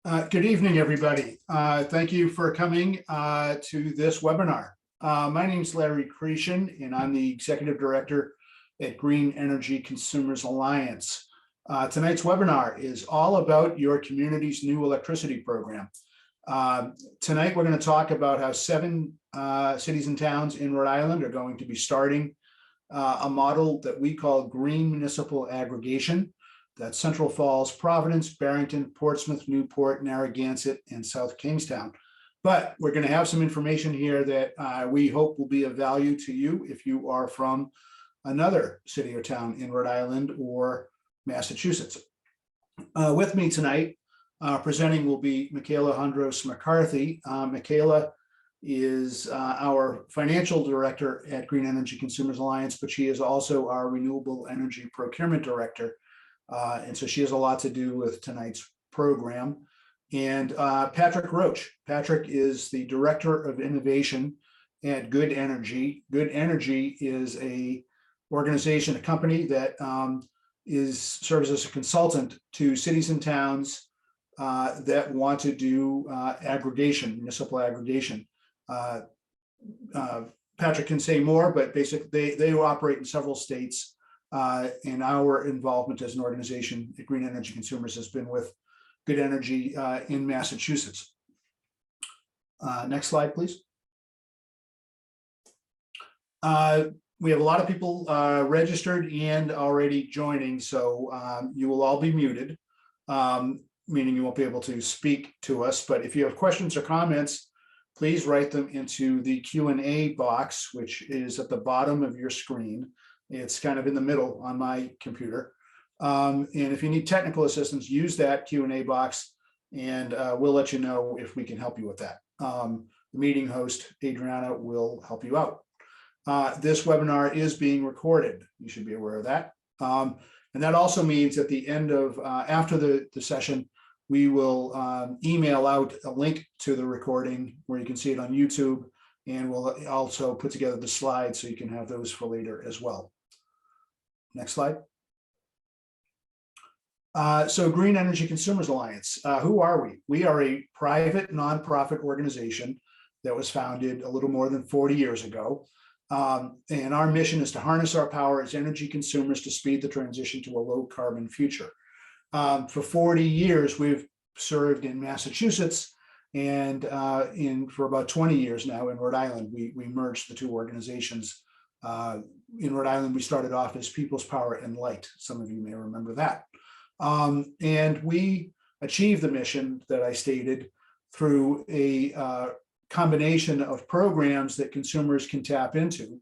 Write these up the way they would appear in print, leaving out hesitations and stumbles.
Good evening, everybody. Thank you for coming to this webinar. My name is Larry Cretion, and I'm the Executive Director at Green Energy Consumers Alliance. Tonight's webinar is all about your community's new electricity program. Tonight, we're going to talk about how 7 cities and towns in Rhode Island are going to be starting a model that we call Green Municipal Aggregation. That's Central Falls, Providence, Barrington, Portsmouth, Newport, Narragansett, and South Kingstown. But we're going to have some information here that we hope will be of value to you if you are from another city or town in Rhode Island or Massachusetts. With me tonight, presenting will be Michaela Hondros McCarthy. Michaela is our financial director at Green Energy Consumers Alliance, but she is also our renewable energy procurement director. And so she has a lot to do with tonight's program. And Patrick Roach. Patrick is the Director of Innovation at Good Energy. Good Energy is a organization, a company that serves as a consultant to cities and towns that want to do aggregation, municipal aggregation. Patrick can say more, but basically they operate in several states. And our involvement as an organization at Green Energy Consumers has been with Good Energy in Massachusetts. Next slide, please. We have a lot of people registered and already joining, so you will all be muted, meaning you won't be able to speak to us. But if you have questions or comments, please write them into the Q&A box, which is at the bottom of your screen. It's kind of in the middle on my computer. And if you need technical assistance, use that Q&A box and we'll let you know if we can help you with that. The meeting host, Adriana, will help you out. This webinar is being recorded. You should be aware of that. And that also means at the end of, after the session, we will email out a link to the recording where you can see it on YouTube, and we'll also put together the slides so you can have those for later as well. Next slide. So Green Energy Consumers Alliance, who are we? We are a private nonprofit organization that was founded a little more than 40 years ago. And our mission is to harness our power as energy consumers to speed the transition to a low carbon future. For 40 years, we've served in Massachusetts, and for about 20 years now in Rhode Island. We merged the two organizations. In Rhode Island, we started off as People's Power and Light. Some of you may remember that. And we achieved the mission that I stated through a combination of programs that consumers can tap into.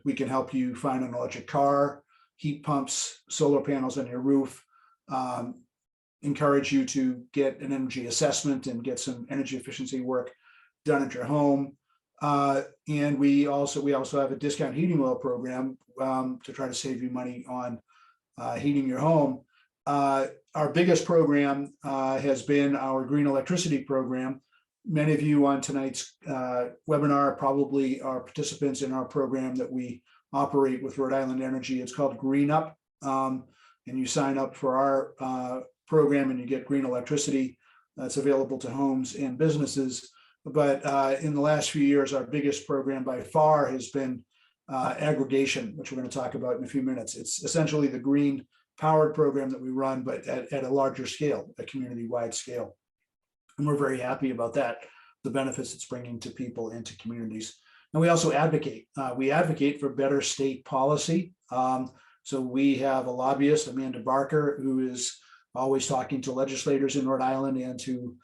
We can help you find an electric car, heat pumps, solar panels on your roof, encourage you to get an energy assessment and get some energy efficiency work done at your home. And we also have a discount heating oil program to try to save you money on heating your home. Our biggest program has been our green electricity program. Many of you on tonight's webinar probably are participants in our program that we operate with Rhode Island Energy. It's called Green Up, and you sign up for our program and you get green electricity that's available to homes and businesses. But in the last few years, our biggest program by far has been aggregation, which we're going to talk about in a few minutes. It's essentially the green powered program that we run, but at a larger scale, a community-wide scale. And we're very happy about that, the benefits it's bringing to people and to communities. And we also advocate. We advocate for better state policy. So we have a lobbyist, Amanda Barker, who is always talking to legislators in Rhode Island and to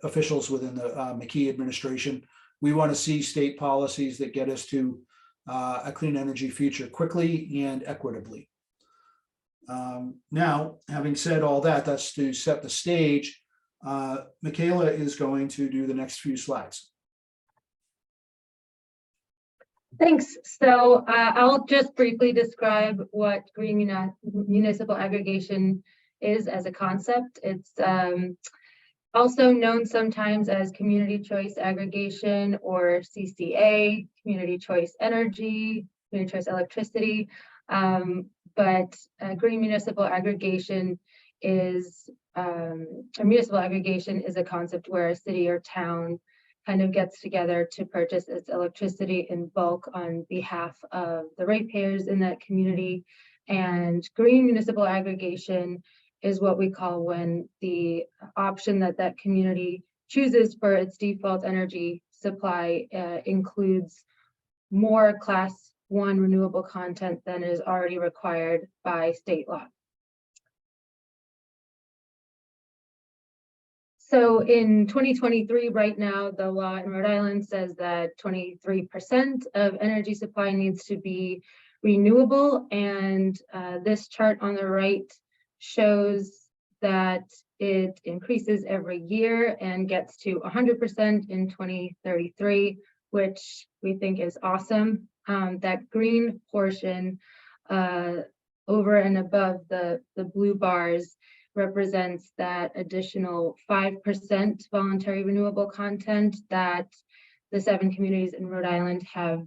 officials within the McKee administration. We want to see state policies that get us to a clean energy future quickly and equitably. Now, having said all that, that's to set the stage. Michaela is going to do the next few slides. Thanks. So I'll just briefly describe what green municipal aggregation is as a concept. It's also known sometimes as community choice aggregation or CCA, community choice energy, community choice electricity. But green municipal aggregation is a municipal aggregation is a concept where a city or town kind of gets together to purchase its electricity in bulk on behalf of the ratepayers in that community. And green municipal aggregation is what we call when the option that that community chooses for its default energy supply includes more Class 1 renewable content than is already required by state law. So in 2023, right now, the law in Rhode Island says that 23% of energy supply needs to be renewable. And this chart on the right shows that it increases every year and gets to 100% in 2033, which we think is awesome. That green portion over and above the blue bars represents that additional 5% voluntary renewable content that the 7 communities in Rhode Island have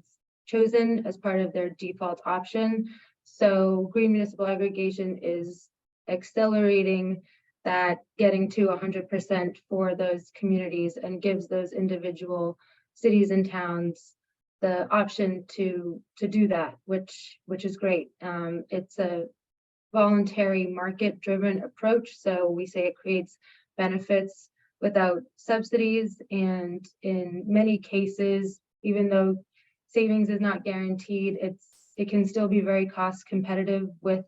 chosen as part of their default option. So green municipal aggregation is accelerating that getting to 100% for those communities and gives those individual cities and towns the option to do that, which is great. It's a voluntary market-driven approach, so we say it creates benefits without subsidies, and in many cases, even though savings is not guaranteed, it can still be very cost competitive with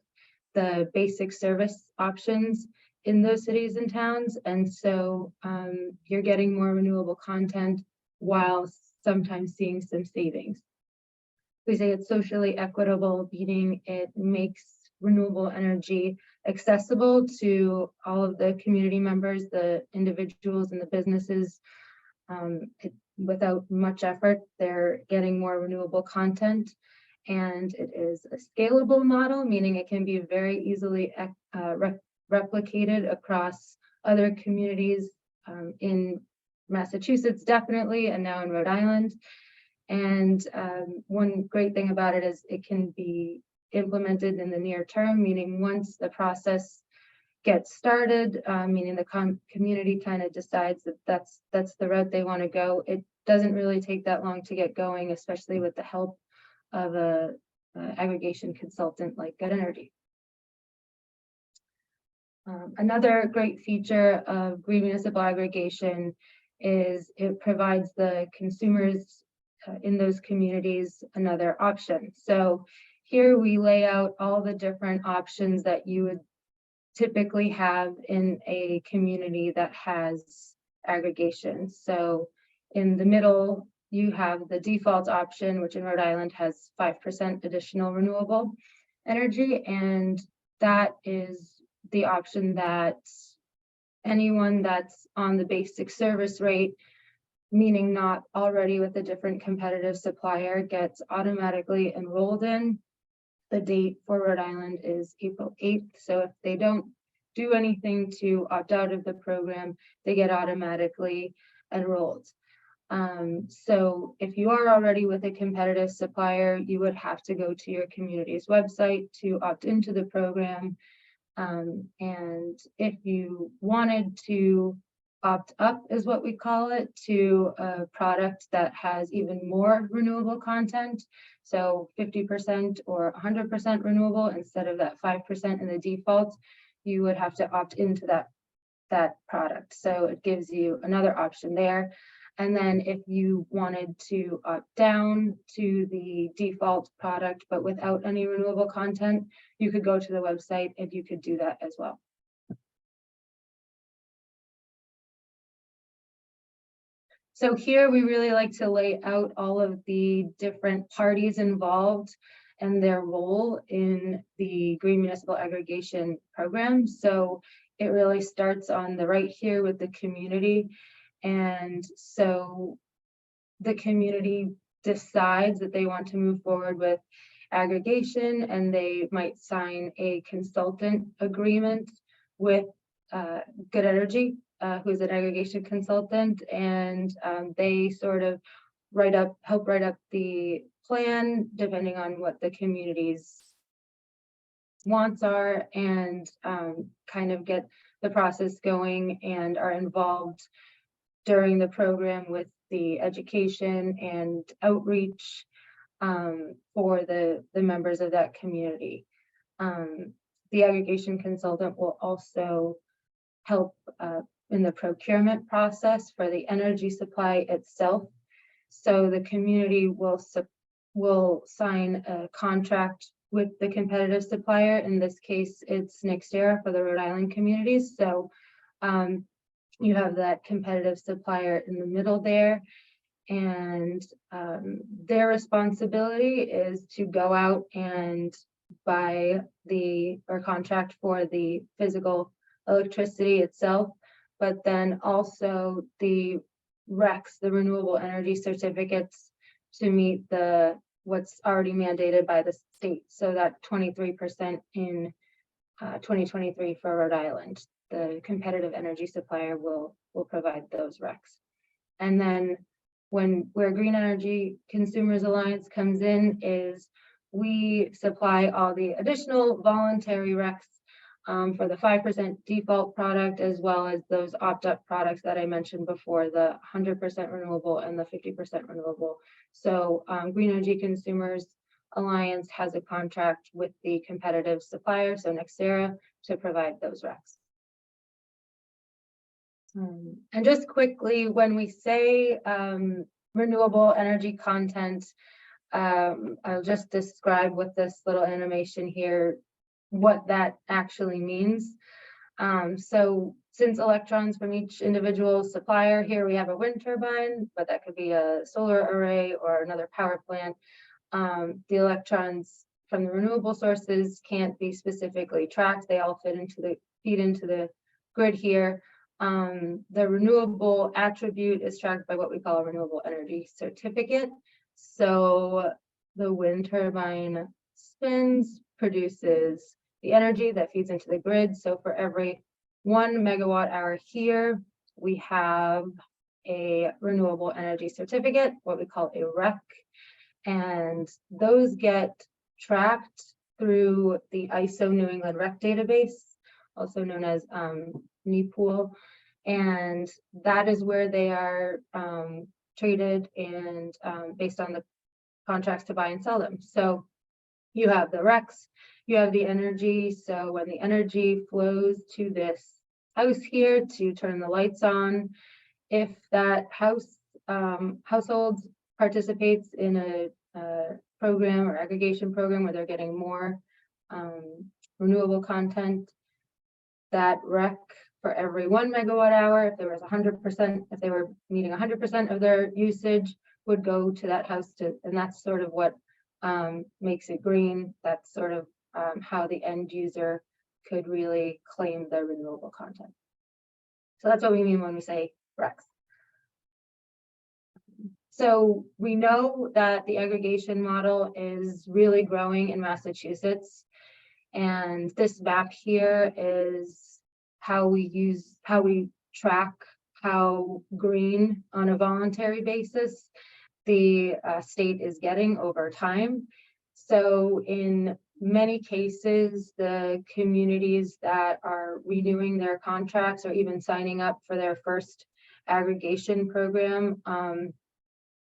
the basic service options in those cities and towns. And so you're getting more renewable content while sometimes seeing some savings. We say it's socially equitable, meaning it makes renewable energy accessible to all of the community members, the individuals and the businesses. Without much effort, they're getting more renewable content. And it is a scalable model, meaning it can be very easily replicated across other communities in Massachusetts, definitely, and now in Rhode Island. And one great thing about it is it can be implemented in the near term, meaning once the process gets started, meaning the community kind of decides that that's the route they want to go. It doesn't really take that long to get going, especially with the help of a aggregation consultant like Good Energy. Another great feature of green municipal aggregation is it provides the consumers in those communities another option. So here we lay out all the different options that you would typically have in a community that has aggregation. So in the middle, you have the default option, which in Rhode Island has 5% additional renewable energy. And that is the option that anyone that's on the basic service rate, meaning not already with a different competitive supplier, gets automatically enrolled in. The date for Rhode Island is April 8th. So if they don't do anything to opt out of the program, they get automatically enrolled. So if you are already with a competitive supplier, you would have to go to your community's website to opt into the program. And if you wanted to opt up, is what we call it, to a product that has even more renewable content, so 50% or 100% renewable instead of that 5% in the default, you would have to opt into that product. So it gives you another option there. And then if you wanted to opt down to the default product, but without any renewable content, you could go to the website and you could do that as well. So here we really like to lay out all of the different parties involved and their role in the green municipal aggregation program. So it really starts on the right here with the community. And so the community decides that they want to move forward with aggregation, and they might sign a consultant agreement with Good Energy, who's an aggregation consultant, and they sort of help write up the plan depending on what the community's wants are, and kind of get the process going, and are involved during the program with the education and outreach for the members of that community. The aggregation consultant will also help in the procurement process for the energy supply itself. So the community will sign a contract with the competitive supplier. In this case, it's Nextera for the Rhode Island communities. So you have that competitive supplier in the middle there, and their responsibility is to go out and buy or contract for the physical electricity itself, but then also the RECs, the renewable energy certificates, to meet what's already mandated by the state. So that 23% in 2023 for Rhode Island, the competitive energy supplier will provide those RECs. And then where Green Energy Consumers Alliance comes in is we supply all the additional voluntary RECs for the 5% default product, as well as those opt-up products that I mentioned before, the 100% renewable and the 50% renewable. So Green Energy Consumers Alliance has a contract with the competitive supplier, so Nextera, to provide those RECs. And just quickly, when we say renewable energy content, I'll just describe with this little animation here what that actually means. So since electrons from each individual supplier, here we have a wind turbine, but that could be a solar array or another power plant. The electrons from the renewable sources can't be specifically tracked. They all feed into the grid here. The renewable attribute is tracked by what we call a renewable energy certificate. So the wind turbine spins, produces the energy that feeds into the grid. So for every 1 megawatt hour here, we have a renewable energy certificate, what we call a REC. And those get tracked through the ISO New England REC database, also known as Newport. And that is where they are traded and based on the contracts to buy and sell them. So you have the RECs, you have the energy. So when the energy flows to this house here to turn the lights on, if that household participates in a program or aggregation program where they're getting more renewable content, that REC for every 1 megawatt hour, if there was 100%, if they were meeting 100% of their usage, would go to that house and that's sort of what makes it green. That's sort of how the end user could really claim the renewable content. So that's what we mean when we say RECs. So we know that the aggregation model is really growing in Massachusetts. And this map here is how we track how green on a voluntary basis the state is getting over time. So in many cases, the communities that are renewing their contracts or even signing up for their first aggregation program,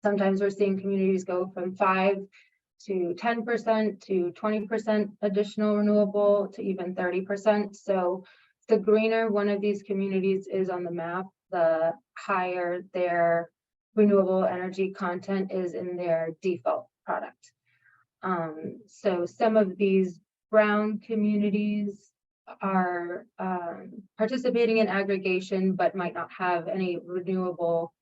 sometimes we're seeing communities go from 5 to 10% to 20% additional renewable to even 30%. So the greener one of these communities is on the map, the higher their renewable energy content is in their default product. So some of these brown communities are participating in aggregation, but might not have any renewable,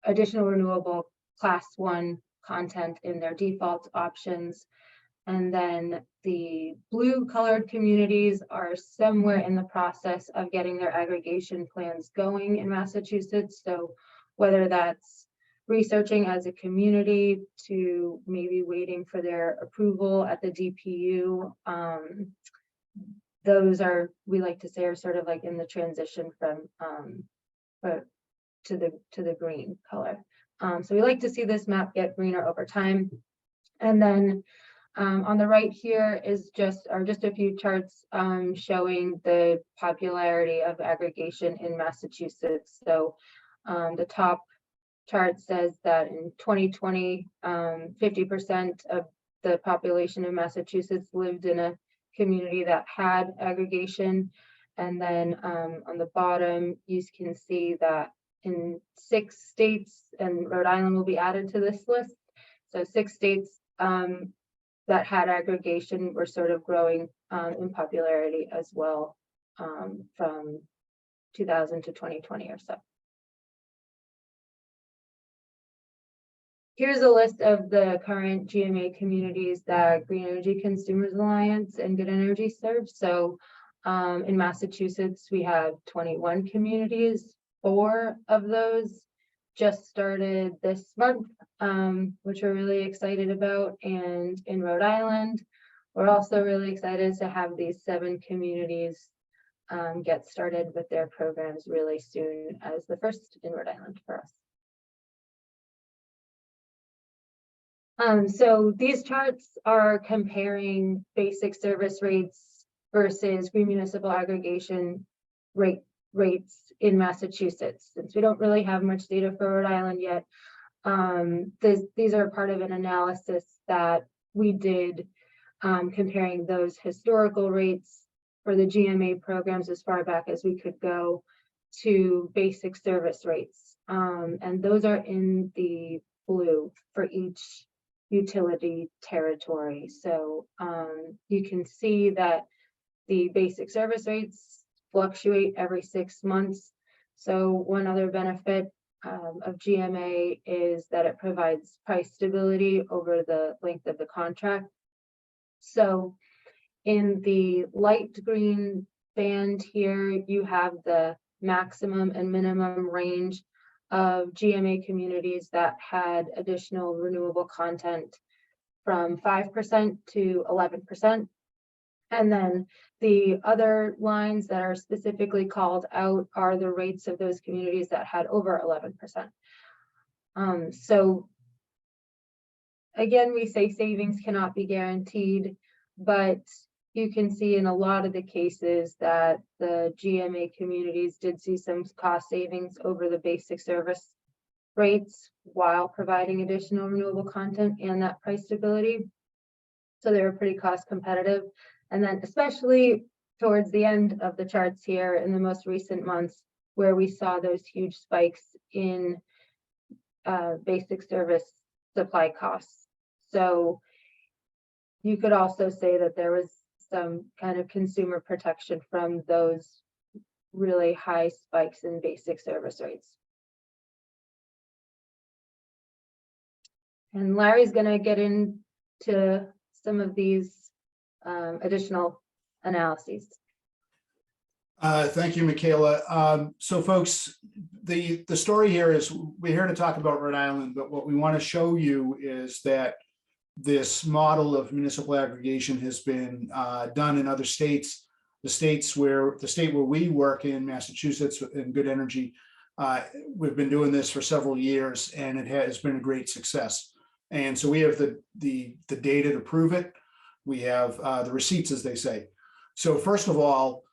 additional renewable class 1 content in their default options. And then the blue colored communities are somewhere in the process of getting their aggregation plans going in Massachusetts. So whether that's researching as a community to maybe waiting for their approval at the DPU, those are, we like to say, are sort of like in the transition from to the green color. So we like to see this map get greener over time. And then On the right here is just a few charts showing the popularity of aggregation in Massachusetts. So the top chart says that in 2020, 50% of the population of Massachusetts lived in a community that had aggregation. And then on the bottom, you can see that in 6 states, and Rhode Island will be added to this list. So 6 states that had aggregation were sort of growing in popularity as well from 2000 to 2020 or so. Here's a list of the current GMA communities that Green Energy Consumers Alliance and Good Energy serve. So in Massachusetts, we have 21 communities. 4 of those just started this month, which we're really excited about. And in Rhode Island, we're also really excited to have these 7 communities get started with their programs really soon as the first in Rhode Island for us. So these charts are comparing basic service rates versus green municipal aggregation rates in Massachusetts. Since we don't really have much data for Rhode Island yet, these are part of an analysis that we did comparing those historical rates for the GMA programs as far back as we could go to basic service rates. And those are in the blue for each utility territory. So you can see that the basic service rates fluctuate every 6 months. So one other benefit of GMA is that it provides price stability over the length of the contract. So in the light green band here, you have the maximum and minimum range of GMA communities that had additional renewable content from 5% to 11%. And then the other lines that are specifically called out are the rates of those communities that had over 11%. So again, we say savings cannot be guaranteed, but you can see in a lot of the cases that the GMA communities did see some cost savings over the basic service rates while providing additional renewable content and that price stability. So they were pretty cost competitive. And then especially towards the end of the charts here in the most recent months where we saw those huge spikes in basic service supply costs. So you could also say that there was some kind of consumer protection from those really high spikes in basic service rates. And Larry's going to get into some of these additional analyses. Thank you, Michaela. So folks, the story here is we're here to talk about Rhode Island, but what we want to show you is that this model of municipal aggregation has been done in other states. The state where we work in, Massachusetts, in Good Energy, we've been doing this for several years, and it has been a great success. And so we have the data to prove it. We have the receipts, as they say. So first of all,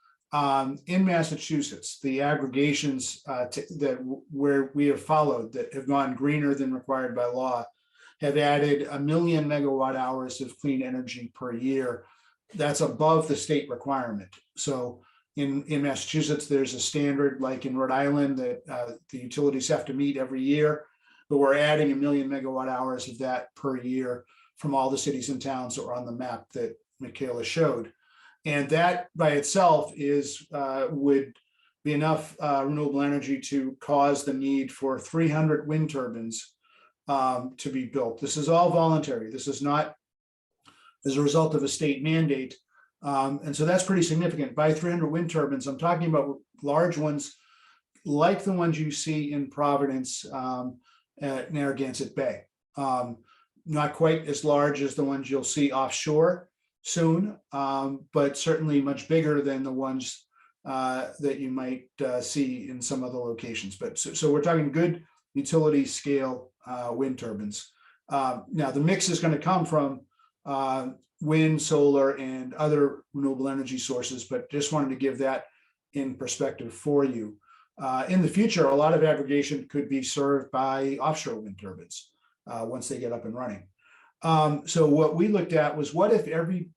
in Massachusetts, the aggregations where we have followed that have gone greener than required by law have added 1 million megawatt hours of clean energy per year. That's above the state requirement. So in Massachusetts, there's a standard like in Rhode Island that the utilities have to meet every year, but we're adding 1 million megawatt hours of that per year from all the cities and towns that were on the map that Michaela showed. And that by itself would be enough renewable energy to cause the need for 300 wind turbines to be built. This is all voluntary. This is not as a result of a state mandate. And so that's pretty significant. By 300 wind turbines, I'm talking about large ones like the ones you see in Providence at Narragansett Bay. Not quite as large as the ones you'll see offshore soon, but certainly much bigger than the ones that you might see in some other locations. But so we're talking good utility scale wind turbines. Now the mix is going to come from wind, solar, and other renewable energy sources, but just wanted to give that in perspective for you. In the future, a lot of aggregation could be served by offshore wind turbines once they get up and running. So what we looked at was, what if every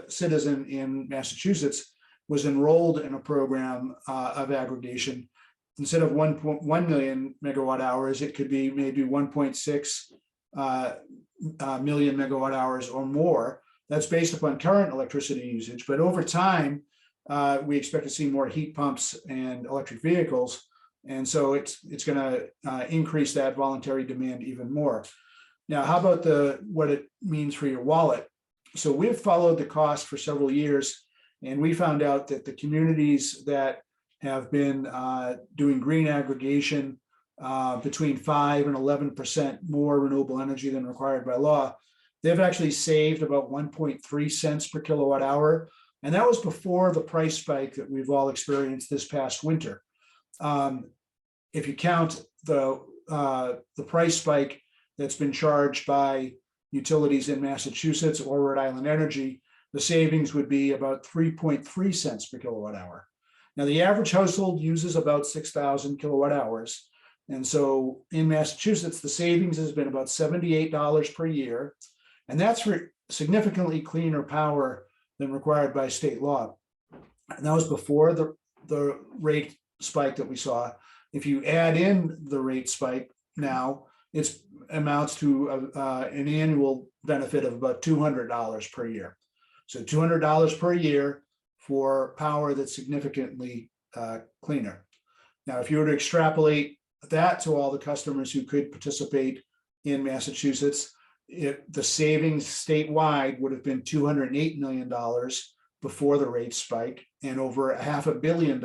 citizen in Massachusetts was enrolled in a program of aggregation? Instead of 1.1 million megawatt hours, it could be maybe 1.6 million megawatt hours or more. That's based upon current electricity usage, but over time, we expect to see more heat pumps and electric vehicles, and so it's going to increase that voluntary demand even more. Now, how about what it means for your wallet? So we've followed the cost for several years, and we found out that the communities that have been doing green aggregation between 5 and 11% more renewable energy than required by law, they've actually saved about 1.3 cents per kilowatt hour. And that was before the price spike that we've all experienced this past winter. If you count the price spike that's been charged by utilities in Massachusetts or Rhode Island Energy, the savings would be about 3.3 cents per kilowatt hour. Now, the average household uses about 6,000 kilowatt hours. And so in Massachusetts, the savings has been about $78 per year. And that's for significantly cleaner power than required by state law. And that was before the rate spike that we saw. If you add in the rate spike now, it amounts to an annual benefit of about $200 per year. So $200 per year for power that's significantly cleaner. Now, if you were to extrapolate that to all the customers who could participate in Massachusetts, the savings statewide would have been $208 million before the rate spike, and over $500 million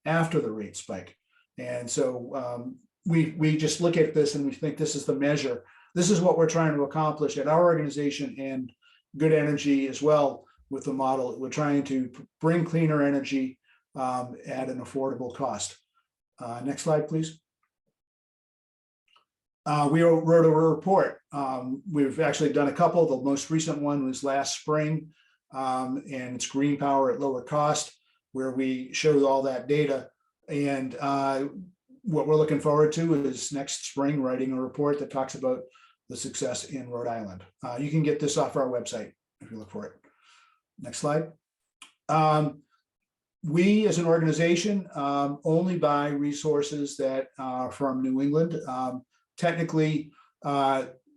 after the rate spike. And so we just look at this and we think this is the measure. This is what we're trying to accomplish at our organization and Good Energy as well with the model. We're trying to bring cleaner energy at an affordable cost. Next slide, please. We wrote a report. We've actually done a couple. The most recent one was last spring, and it's Green Power at Lower Cost, where we showed all that data. And what we're looking forward to is next spring writing a report that talks about the success in Rhode Island. You can get this off our website if you look for it. Next slide. We as an organization only buy resources that are from New England. Technically,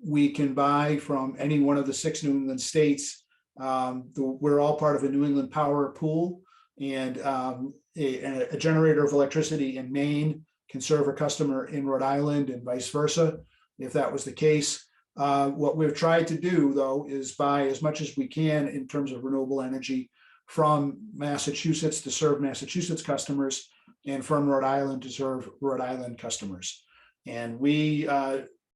we can buy from any one of the 6 New England states. We're all part of a New England power pool, and a generator of electricity in Maine can serve a customer in Rhode Island and vice versa, if that was the case. What we've tried to do, though, is buy as much as we can in terms of renewable energy from Massachusetts to serve Massachusetts customers, and from Rhode Island to serve Rhode Island customers. And we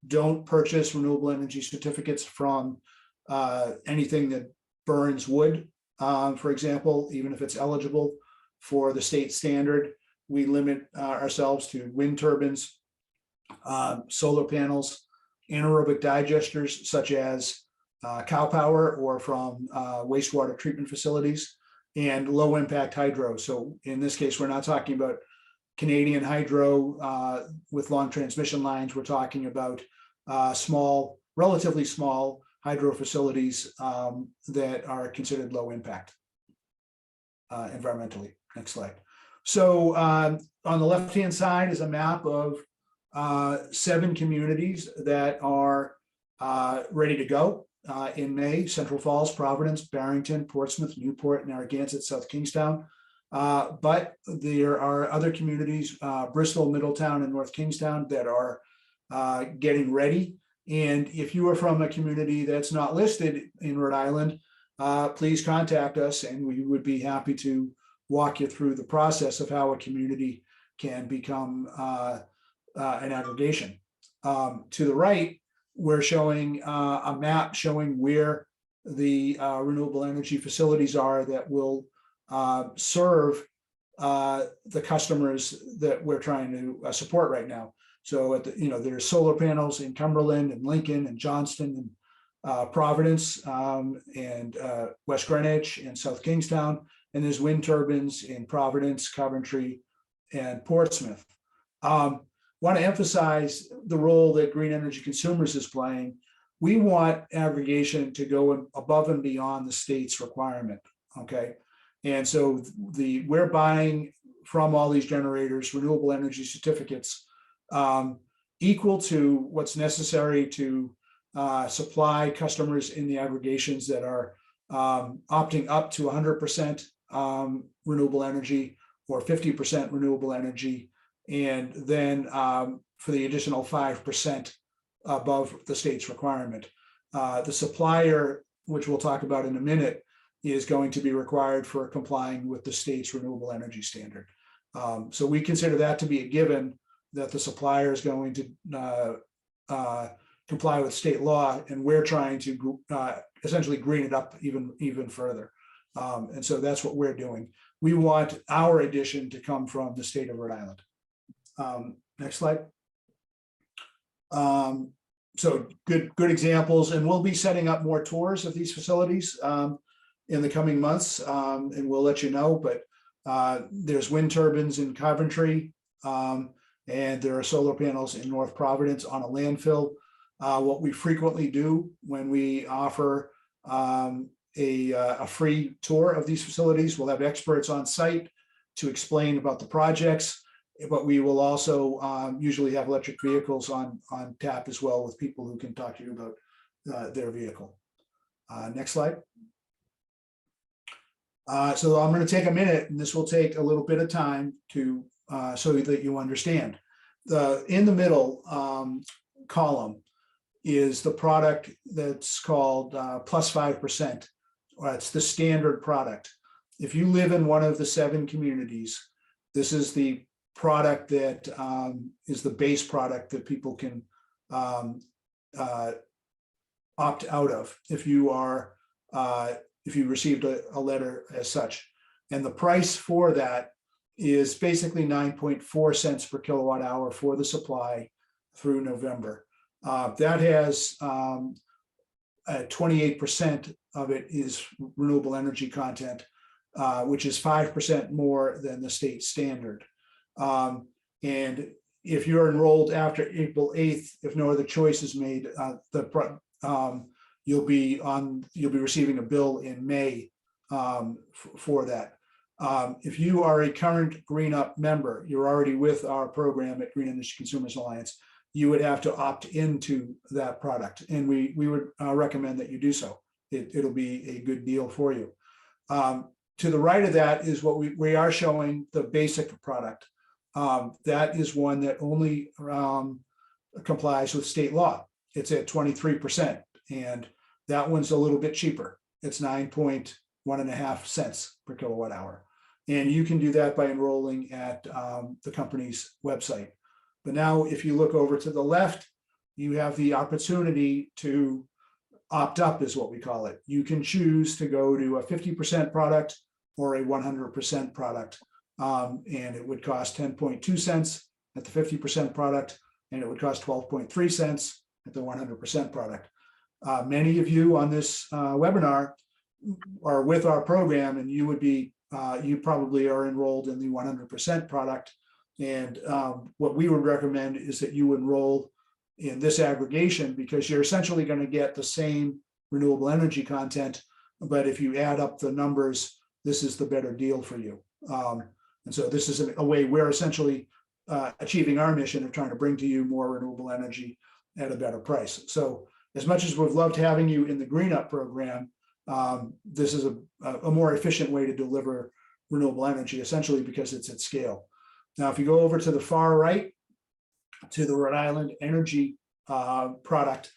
don't purchase renewable energy certificates from anything that burns wood, for example, even if it's eligible for the state standard. We limit ourselves to wind turbines, solar panels, anaerobic digesters such as cow power or from wastewater treatment facilities, and low impact hydro. So in this case, we're not talking about Canadian hydro with long transmission lines. We're talking about small, relatively small hydro facilities that are considered low impact environmentally. Next slide. So on the left-hand side is a map of 7 communities that are ready to go in May: Central Falls, Providence, Barrington, Portsmouth, Newport, Narragansett, South Kingstown. But there are other communities, Bristol, Middletown, and North Kingstown, that are getting ready. And if you are from a community that's not listed in Rhode Island, please contact us, and we would be happy to walk you through the process of how a community can become an aggregation. To the right, we're showing a map showing where the renewable energy facilities are that will serve the customers that we're trying to support right now. So there's solar panels in Cumberland and Lincoln and Johnston Providence and West Greenwich and South Kingstown, and there's wind turbines in Providence, Coventry, and Portsmouth. Want to emphasize the role that Green Energy Consumers is playing. We want aggregation to go above and beyond the state's requirement, okay? And so we're buying from all these generators renewable energy certificates equal to what's necessary to supply customers in the aggregations that are opting up to 100% renewable energy or 50% renewable energy, and then for the additional 5% above the state's requirement. The supplier, which we'll talk about in a minute, is going to be required for complying with the state's renewable energy standard. So we consider that to be a given, that the supplier is going to comply with state law, and we're trying to essentially green it up even further. And so that's what we're doing. We want our addition to come from the state of Rhode Island. Next slide. So good examples, and we'll be setting up more tours of these facilities in the coming months, and we'll let you know. But there's wind turbines in Coventry, and there are solar panels in North Providence on a landfill. What we frequently do when we offer a free tour of these facilities, we'll have experts on site to explain about the projects, but we will also usually have electric vehicles on tap as well, with people who can talk to you about their vehicle. Next slide. So I'm going to take a minute, and this will take a little bit of time to so that you understand. In the middle column is the product that's called plus 5%. It's the standard product. If you live in one of the 7 communities, this is the product that is the base product that people can opt out of if you are if you received a letter as such. And the price for that is basically 9.4 cents per kilowatt hour for the supply through November. That has 28% of it is renewable energy content, which is 5% more than the state standard. And if you're enrolled after April 8th, if no other choice is made, you'll be receiving a bill in May for that. If you are a current Green Up member, you're already with our program at Green Energy Consumers Alliance, you would have to opt into that product, and we would recommend that you do so. It'll be a good deal for you. To the right of that is what we are showing, the basic product. That is one that only complies with state law. It's at 23%, and that one's a little bit cheaper. It's 9.15 cents per kilowatt hour. And you can do that by enrolling at the company's website. But now if you look over to the left, you have the opportunity to opt up, is what we call it. You can choose to go to a 50% product or a 100% product. And it would cost 10.2 cents at the 50% product, and it would cost 12.3 cents at the 100% product. Many of you on this webinar are with our program, and you would be, you probably are enrolled in the 100% product. And what we would recommend is that you enroll in this aggregation, because you're essentially going to get the same renewable energy content, but if you add up the numbers, this is the better deal for you. And so this is a way we're essentially achieving our mission of trying to bring to you more renewable energy at a better price. So as much as we've loved having you in the Green Up program, this is a more efficient way to deliver renewable energy, essentially because it's at scale. Now, if you go over to the far right, to the Rhode Island energy product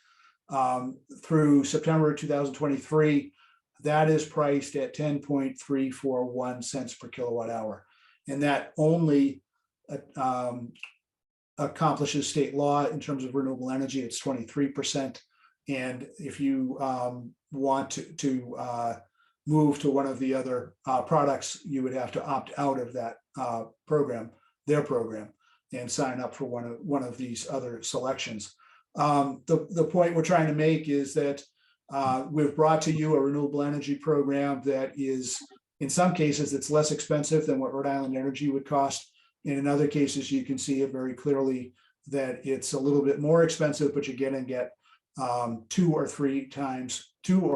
through September 2023, that is priced at 10.341 cents per kilowatt hour. And that only accomplishes state law in terms of renewable energy. It's 23%. And if you want to move to one of the other products, you would have to opt out of that program, their program, and sign up for one of these other selections. The point we're trying to make is that We've brought to you a renewable energy program that is, in some cases, it's less expensive than what Rhode Island Energy would cost. And in other cases, you can see it very clearly that it's a little bit more expensive, but you're going to get 2 or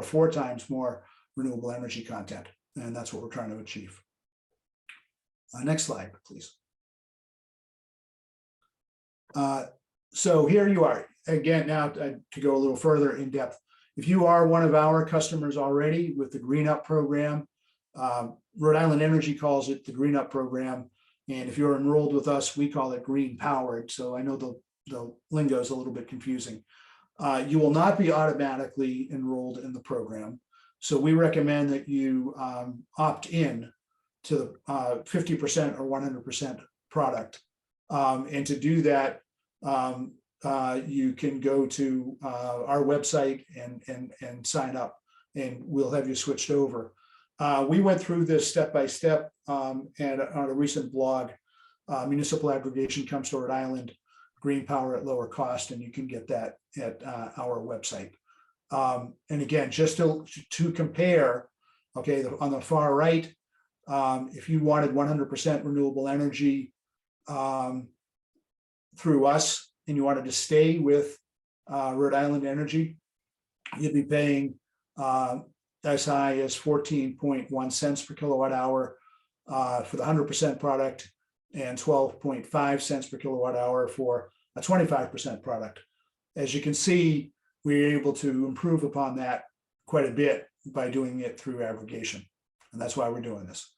4 times more renewable energy content. And that's what we're trying to achieve. Next slide, please. So here you are. Again, now to go a little further in depth. If you are one of our customers already with the Green Up program, Rhode Island Energy calls it the Green Up program. And if you're enrolled with us, we call it Green Powered. So I know the lingo is a little bit confusing. You will not be automatically enrolled in the program. So we recommend that you opt in to the 50% or 100% product. And to do that, you can go to our website and sign up, and we'll have you switched over. We went through this step by step, and on a recent blog, Municipal Aggregation comes to Rhode Island, green power at lower cost, and you can get that at our website. And again, just to compare, okay, on the far right, if you wanted 100% renewable energy through us, and you wanted to stay with Rhode Island Energy, you'd be paying as high as 14.1 cents per kilowatt hour for the 100% product, and 12.5 cents per kilowatt hour for a 25% product. As you can see, we're able to improve upon that quite a bit by doing it through aggregation. And that's why we're doing this.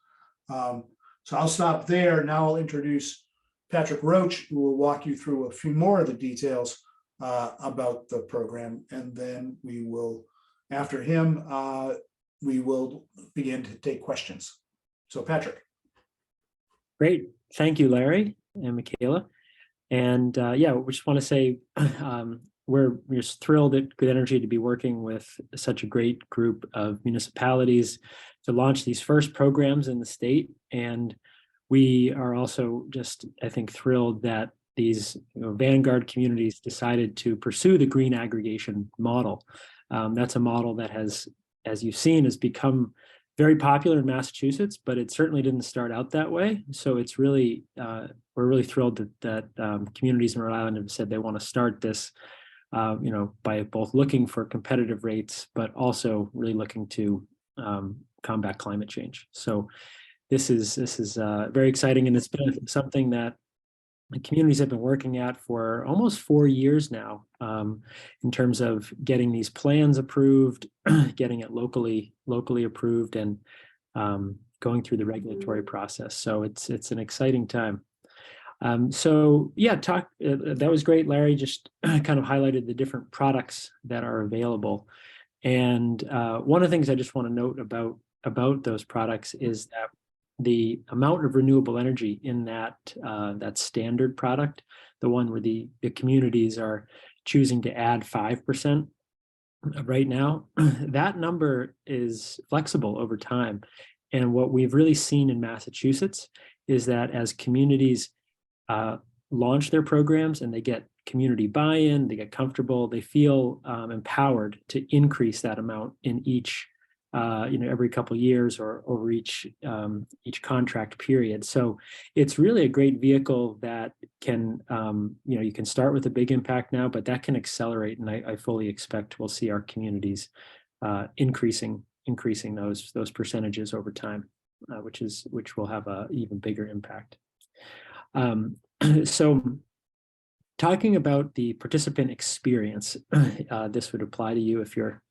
So I'll stop there. Now I'll introduce Patrick Roach, who will walk you through a few more of the details about the program. And then we will, after him, we will begin to take questions. So Patrick. Great. Thank you, Larry and Michaela. And yeah, we just want to say we're thrilled at Good Energy to be working with such a great group of municipalities to launch these first programs in the state. And we are also just, I think, thrilled that these vanguard communities decided to pursue the green aggregation model. That's a model that has, as you've seen, has become very popular in Massachusetts, but it certainly didn't start out that way. So it's really, we're really thrilled that communities in Rhode Island have said they want to start this, by both looking for competitive rates, but also really looking to combat climate change. So this is very exciting, and it's been something that the communities have been working at for almost 4 years now, in terms of getting these plans approved, getting it locally approved, and going through the regulatory process. So it's an exciting time. So yeah, that was great. Larry just kind of highlighted the different products that are available. And one of the things I just want to note about those products is that the amount of renewable energy in that standard product, the one where the communities are choosing to add 5% right now, that number is flexible over time. And what we've really seen in Massachusetts is that as communities launch their programs and they get community buy-in, they get comfortable, they feel empowered to increase that amount in each every couple of years or over each contract period. So it's really a great vehicle that can, you can start with a big impact now, but that can accelerate. And I fully expect we'll see our communities increasing those percentages over time, which will have a even bigger impact. So talking about the participant experience, this would apply to you if you're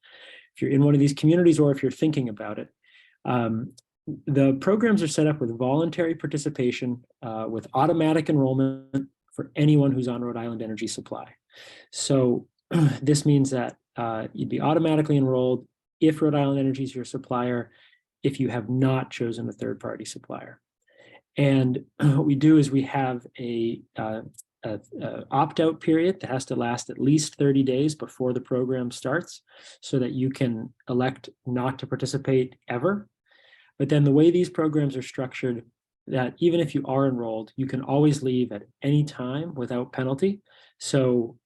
in one of these communities or if you're thinking about it. The programs are set up with voluntary participation, with automatic enrollment for anyone who's on Rhode Island Energy Supply. So this means that you'd be automatically enrolled if Rhode Island Energy is your supplier, if you have not chosen a third-party supplier. And what we do is we have a opt-out period that has to last at least 30 days before the program starts, so that you can elect not to participate ever. But then the way these programs are structured, that even if you are enrolled, you can always leave at any time without penalty. So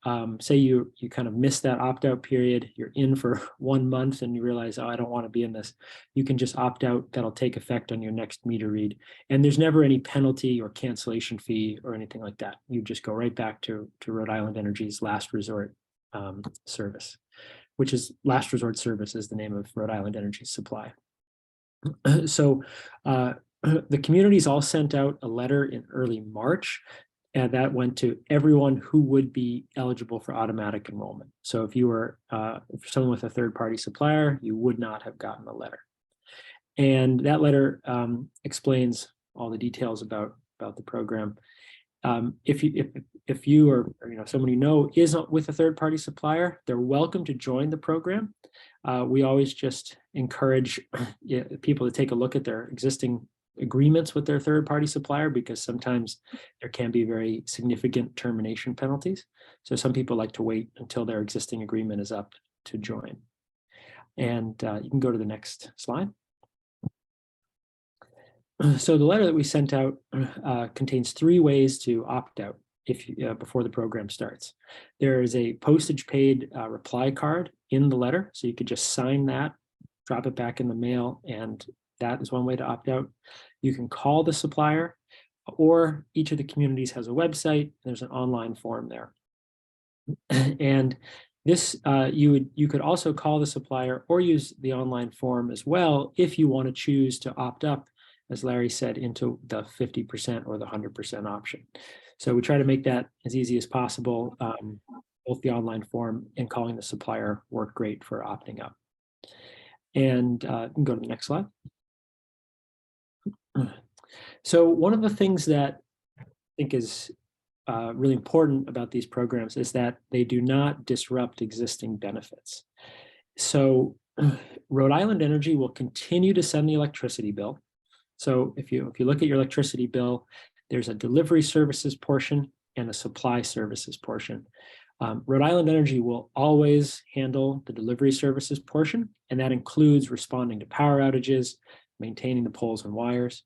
say you kind of miss that opt-out period, you're in for 1 month and you realize, oh, I don't want to be in this. You can just opt out. That'll take effect on your next meter read. And there's never any penalty or cancellation fee or anything like that. You just go right back to Rhode Island Energy's last resort service, which is last resort service is the name of Rhode Island Energy Supply. So the communities all sent out a letter in early March, and that went to everyone who would be eligible for automatic enrollment. So if you were someone with a third-party supplier, you would not have gotten a letter. And that letter explains all the details about the program. If you or someone you know isn't with a third-party supplier, they're welcome to join the program. We always just encourage people to take a look at their existing agreements with their third-party supplier, because sometimes there can be very significant termination penalties. So some people like to wait until their existing agreement is up to join. And you can go to the next slide. So the letter that we sent out contains 3 ways to opt out before the program starts. There is a postage paid reply card in the letter, so you could just sign that, drop it back in the mail, and that is one way to opt out. You can call the supplier, or each of the communities has a website. There's an online form there. And this, you could also call the supplier or use the online form as well if you want to choose to opt up, as Larry said, into the 50% or the 100% option. So we try to make that as easy as possible. Both the online form and calling the supplier work great for opting up. And you can go to the next slide. So one of the things that I think is really important about these programs is that they do not disrupt existing benefits. So Rhode Island Energy will continue to send the electricity bill. So if you look at your electricity bill, there's a delivery services portion and a supply services portion. Rhode Island Energy will always handle the delivery services portion, and that includes responding to power outages, maintaining the poles and wires.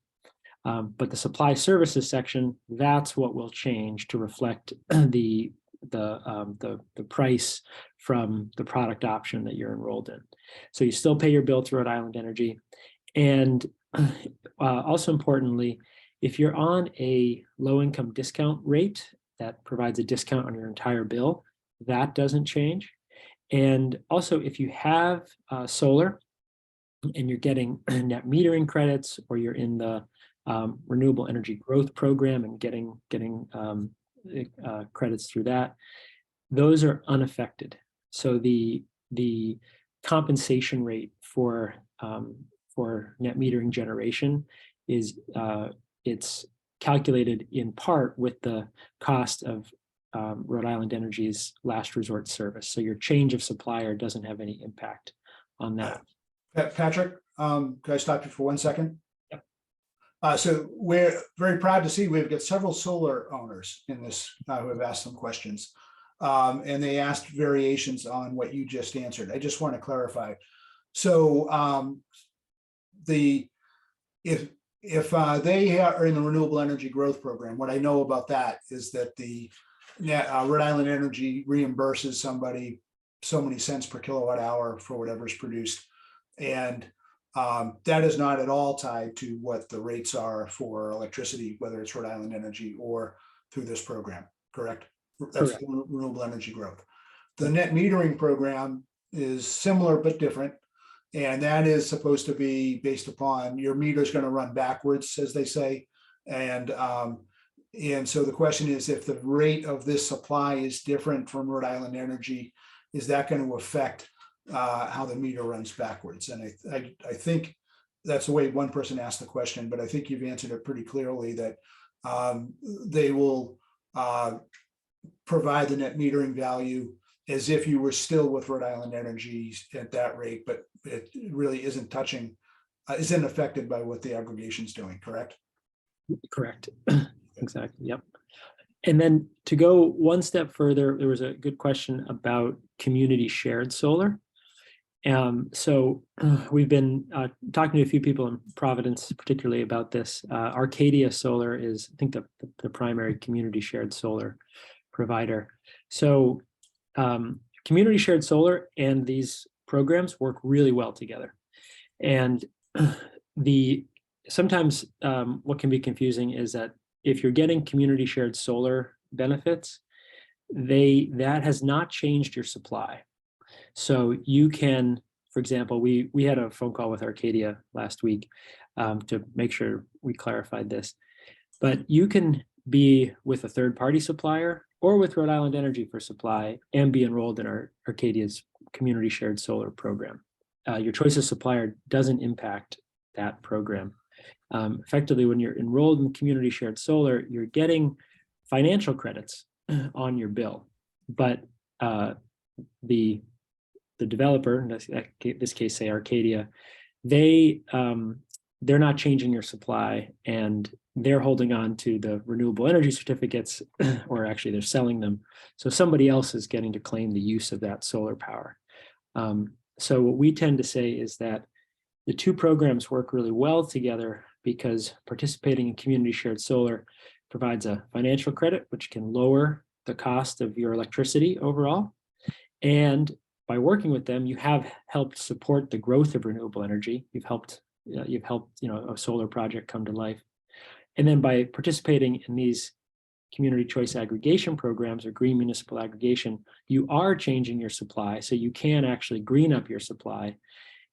But the supply services section, that's what will change to reflect the price from the product option that you're enrolled in. So you still pay your bill to Rhode Island Energy. And also importantly, if you're on a low-income discount rate that provides a discount on your entire bill, that doesn't change. And also, if you have solar and you're getting net metering credits, or you're in the Renewable Energy Growth Program and getting credits through that, those are unaffected. So the compensation rate for net metering generation is it's calculated in part with the cost of Rhode Island Energy's last resort service. So your change of supplier doesn't have any impact on that. Patrick, could I stop you for 1 second? Yep. So we're very proud to see we've got several solar owners in this who have asked some questions, and they asked variations on what you just answered. I just want to clarify. So if they are in the Renewable Energy Growth Program, what I know about that is that the Rhode Island Energy reimburses somebody so many cents per kilowatt hour for whatever's produced. And that is not at all tied to what the rates are for electricity, whether it's Rhode Island Energy or through this program, correct? That's Correct. Renewable Energy Growth. The net metering program is similar but different. And that is supposed to be based upon your meter is going to run backwards, as they say. And so the question is, if the rate of this supply is different from Rhode Island Energy, is that going to affect how the meter runs backwards? And I think that's the way one person asked the question, but I think you've answered it pretty clearly that they will provide the net metering value as if you were still with Rhode Island Energy at that rate, but it really isn't isn't affected by what the aggregation is doing, correct? Correct. Exactly. Yep. And then to go one step further, there was a good question about community shared solar. So we've been talking to a few people in Providence, particularly about this. Arcadia Solar is, I think, the primary community shared solar provider. So community shared solar and these programs work really well together. And sometimes what can be confusing is that if you're getting community shared solar benefits, that has not changed your supply. So you can, for example, we had a phone call with Arcadia last week to make sure we clarified this, but you can be with a third-party supplier or with Rhode Island Energy for supply and be enrolled in our Arcadia's community shared solar program. Your choice of supplier doesn't impact that program. Effectively, when you're enrolled in community shared solar, you're getting financial credits on your bill, but the developer, in this case, say Arcadia, they're not changing your supply, and they're holding on to the renewable energy certificates, or actually they're selling them. So somebody else is getting to claim the use of that solar power. So what we tend to say is that the two programs work really well together because participating in community shared solar provides a financial credit, which can lower the cost of your electricity overall. And by working with them, you have helped support the growth of renewable energy. You've helped a solar project come to life. And then by participating in these community choice aggregation programs or green municipal aggregation, you are changing your supply, so you can actually green up your supply.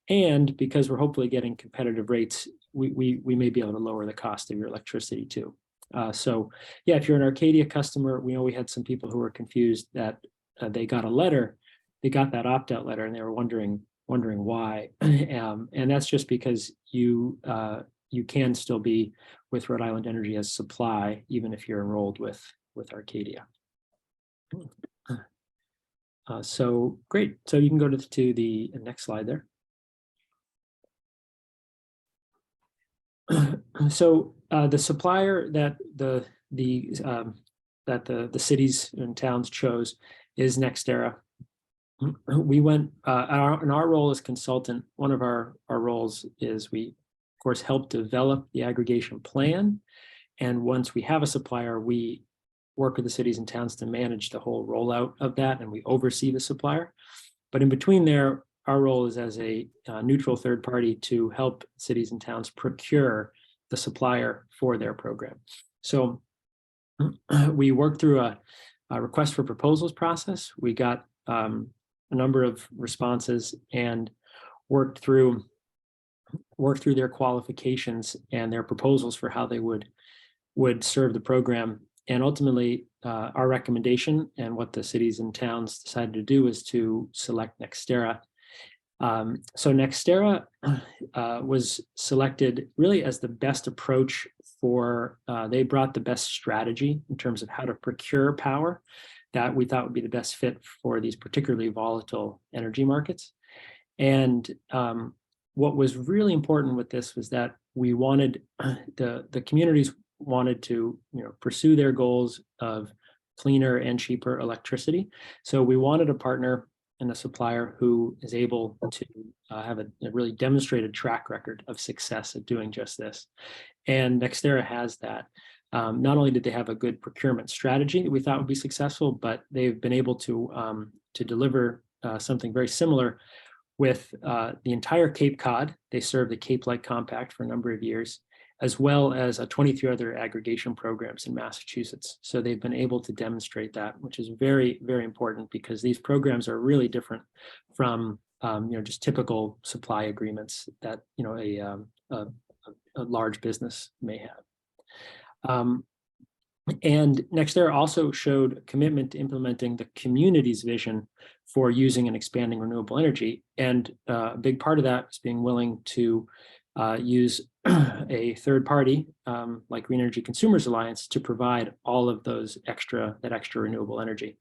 And because we're hopefully getting competitive rates, we may be able to lower the cost of your electricity too. So yeah, if you're an Arcadia customer, we know we had some people who were confused that they got a letter, they got that opt-out letter, and they were wondering why. And that's just because you can still be with Rhode Island Energy as supply, even if you're enrolled with Arcadia. So great. So you can go to the next slide there. So the supplier that the cities and towns chose is NextEra. We went in our role as consultant. One of our roles is we, of course, help develop the aggregation plan, and once we have a supplier, we work with the cities and towns to manage the whole rollout of that, and we oversee the supplier. But in between there, our role is as a neutral third party to help cities and towns procure the supplier for their program. So we worked through a request for proposals process. We got a number of responses and worked through their qualifications and their proposals for how they would serve the program. And ultimately, our recommendation and what the cities and towns decided to do is to select NextEra. So NextEra was selected really as the best approach for, they brought the best strategy in terms of how to procure power that we thought would be the best fit for these particularly volatile energy markets. And what was really important with this was that we wanted, the communities wanted to pursue their goals of cleaner and cheaper electricity. So we wanted a partner and a supplier who is able to have a really demonstrated track record of success at doing just this. And NextEra has that. Not only did they have a good procurement strategy that we thought would be successful, but they've been able to deliver something very similar with the entire Cape Cod. They served the Cape-like Compact for a number of years, as well as 23 other aggregation programs in Massachusetts. So they've been able to demonstrate that, which is very, very important because these programs are really different from just typical supply agreements that a large business may have. And NextEra also showed commitment to implementing the community's vision for using and expanding renewable energy. And a big part of that is being willing to use a third party like Green Energy Consumers Alliance to provide all of that extra renewable energy.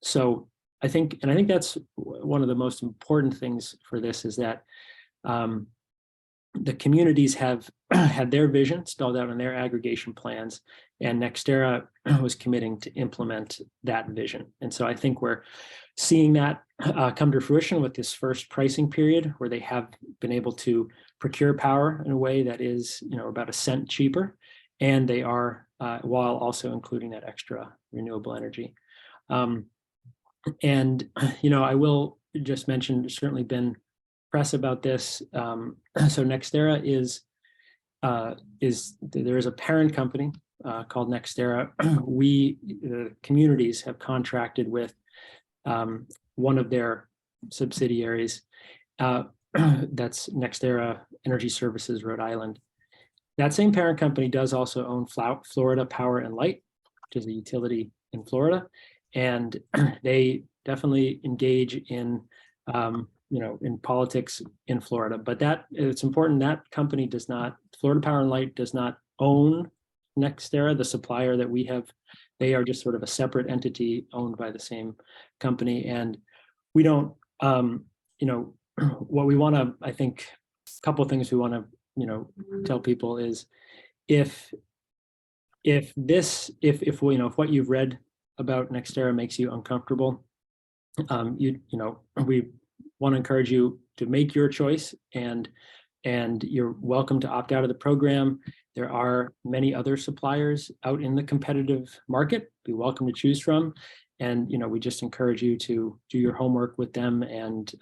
So I think that's one of the most important things for this is that the communities have had their vision spelled out in their aggregation plans, and NextEra was committing to implement that vision. And so I think we're seeing that come to fruition with this first pricing period, where they have been able to procure power in a way that is, about 1 cent cheaper, and they are while also including that extra renewable energy. And, I will just mention, there's certainly been press about this. So Nextera there is a parent company called Nextera. The communities have contracted with one of their subsidiaries. That's Nextera Energy Services, Rhode Island. That same parent company does also own Florida Power and Light, which is a utility in Florida, and they definitely engage in in politics in Florida. But it's important, that company does not, Florida Power and Light does not own Nextera, the supplier that we have. They are just sort of a separate entity owned by the same company. And we don't, what we want to, I think, a couple of things we want to, tell people is if what you've read about Nextera makes you uncomfortable, we want to encourage you to make your choice, and you're welcome to opt out of the program. There are many other suppliers out in the competitive market. Be welcome to choose from. And, we just encourage you to do your homework with them and,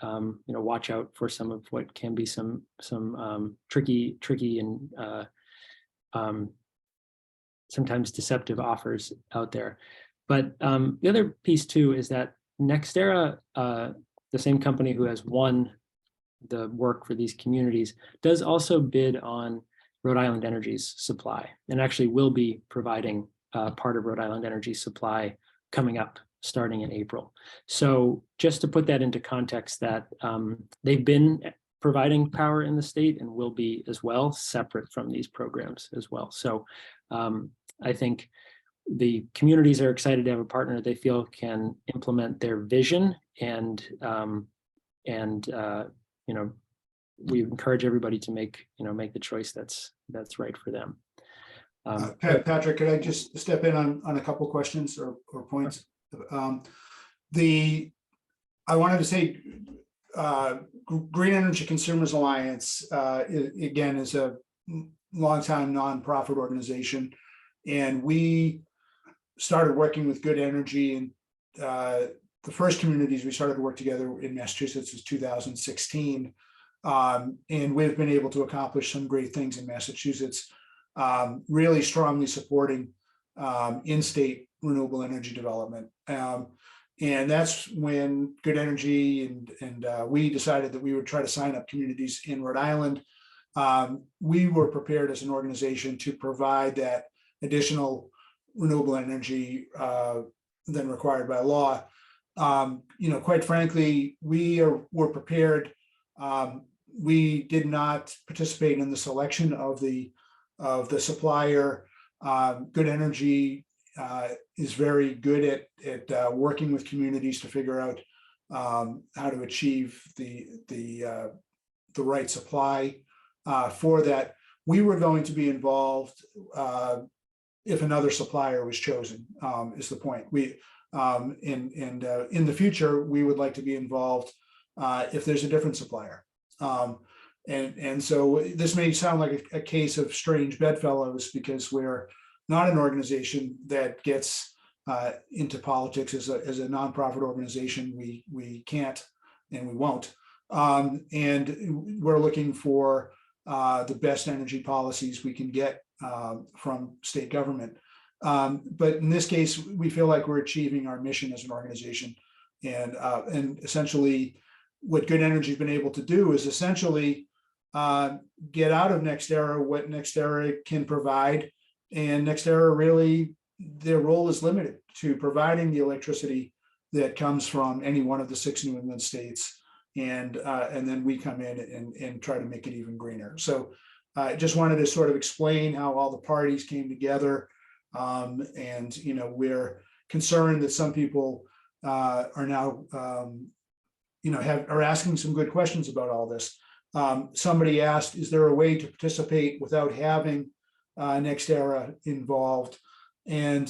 watch out for some of what can be some tricky and sometimes deceptive offers out there. But the other piece too is that Nextera, the same company who has won the work for these communities, does also bid on Rhode Island Energy's supply, and actually will be providing part of Rhode Island Energy supply coming up starting in April. So just to put that into context, that they've been providing power in the state and will be as well, separate from these programs as well. So I think the communities are excited to have a partner they feel can implement their vision, and we encourage everybody to make the choice that's right for them. Patrick, could I just step in on a couple questions or points? I wanted to say Green Energy Consumers Alliance, again, is a longtime nonprofit organization, and we started working with Good Energy, and the first communities we started to work together in Massachusetts was 2016, and we've been able to accomplish some great things in Massachusetts, really strongly supporting in-state renewable energy development. And that's when Good Energy and we decided that we would try to sign up communities in Rhode Island. We were prepared as an organization to provide that additional renewable energy than required by law. Quite frankly, were prepared. We did not participate in the selection of the supplier. Good Energy is very good at working with communities to figure out how to achieve the right supply for that. We were going to be involved if another supplier was chosen, is the point. In the future, we would like to be involved if there's a different supplier. And so this may sound like a case of strange bedfellows, because we're not an organization that gets into politics as a nonprofit organization. We can't and we won't. And we're looking for the best energy policies we can get from state government. But in this case, we feel like we're achieving our mission as an organization. And essentially, what Good Energy has been able to do is essentially get out of Nextera what Nextera can provide. And Nextera, really, their role is limited to providing the electricity that comes from any one of the 6 New England states. And then we come in and try to make it even greener. So I just wanted to sort of explain how all the parties came together. And, we're concerned that some people are now, are asking some good questions about all this. Somebody asked, is there a way to participate without having Nextera involved? And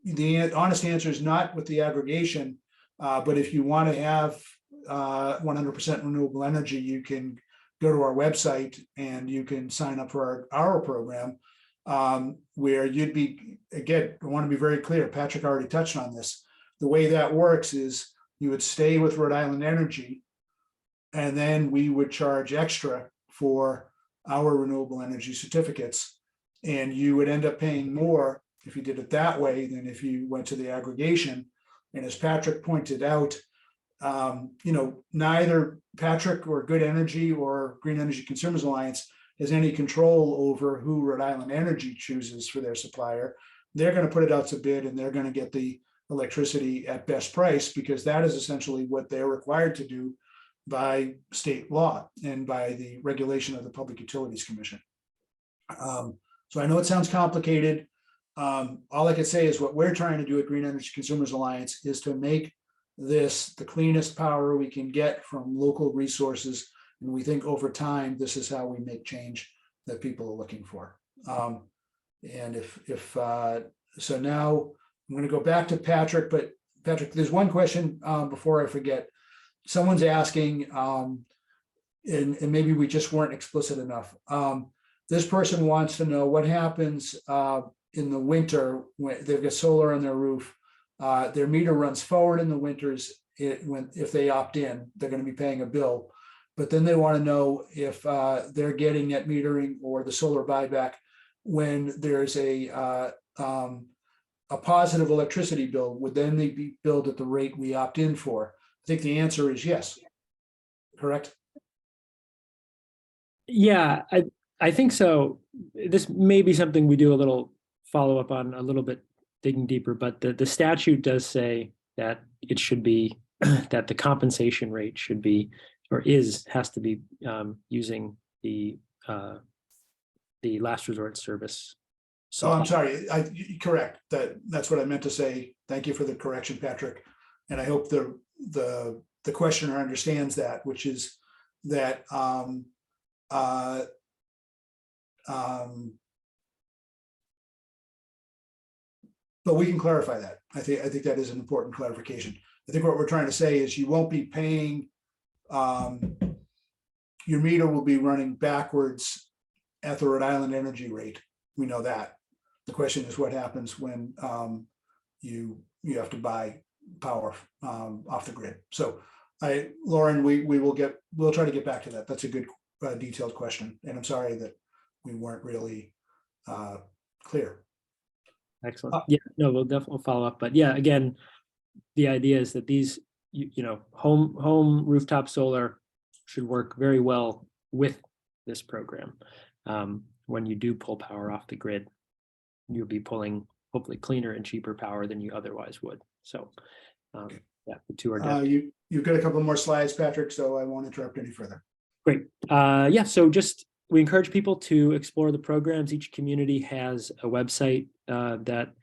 the honest answer is not with the aggregation, but if you want to have 100% renewable energy, you can go to our website and you can sign up for our program. where you'd be, again, I want to be very clear, Patrick already touched on this. The way that works is you would stay with Rhode Island Energy, and then we would charge extra for our renewable energy certificates. And you would end up paying more if you did it that way than if you went to the aggregation. And as Patrick pointed out, neither Patrick or Good Energy or Green Energy Consumers Alliance has any control over who Rhode Island Energy chooses for their supplier. They're going to put it out to bid, and they're going to get the electricity at best price, because that is essentially what they're required to do by state law and by the regulation of the Public Utilities Commission. So I know it sounds complicated. All I can say is what we're trying to do at Green Energy Consumers Alliance is to make this the cleanest power we can get from local resources. And we think over time, this is how we make change that people are looking for. And so now I'm going to go back to Patrick, but Patrick, there's one question before I forget. Someone's asking, and maybe we just weren't explicit enough. This person wants to know what happens in the winter when they've got solar on their roof. Their meter runs forward in the winters. If they opt in, they're going to be paying a bill. But then they want to know if they're getting net metering or the solar buyback when there's a positive electricity bill. Would then they be billed at the rate we opt in for? I think the answer is yes. Correct? Yeah, I think so. This may be something we do a little follow up on, a little bit digging deeper, but the statute does say that it should be that the compensation rate should be has to be using the last resort service. So I'm sorry, correct. That's what I meant to say. Thank you for the correction, Patrick. And I hope the questioner understands that, which is that but we can clarify that. I think that is an important clarification. I think what we're trying to say is you won't be paying, your meter will be running backwards at the Rhode Island energy rate. We know that. The question is what happens when you have to buy power off the grid. So Lauren, we'll try to get back to that. That's a good detailed question. And I'm sorry that we weren't really clear. Excellent. Yeah, no, we'll definitely follow up. But yeah, again, the idea is that these, home rooftop solar should work very well with this program. When you do pull power off the grid, you'll be pulling hopefully cleaner and cheaper power than you otherwise would. So yeah, the two are definitely. You've got a couple more slides, Patrick, so I won't interrupt any further. Great. Yeah, so we encourage people to explore the programs. Each community has a website that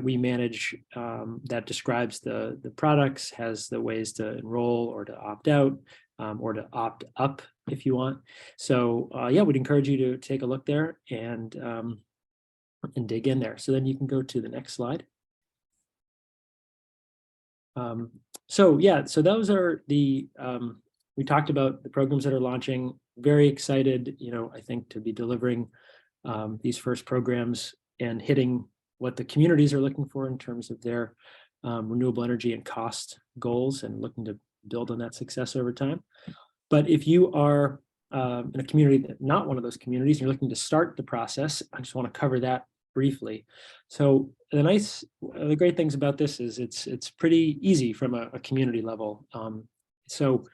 we manage that describes the products, has the ways to enroll or to opt out or to opt up if you want. So yeah, we'd encourage you to take a look there and dig in there. So then you can go to the next slide. So yeah, so those are we talked about the programs that are launching. Very excited, I think, to be delivering these first programs and hitting what the communities are looking for in terms of their renewable energy and cost goals, and looking to build on that success over time. But if you are in a community that not one of those communities, and you're looking to start the process, I just want to cover that briefly. So the great things about this is it's pretty easy from a community level. So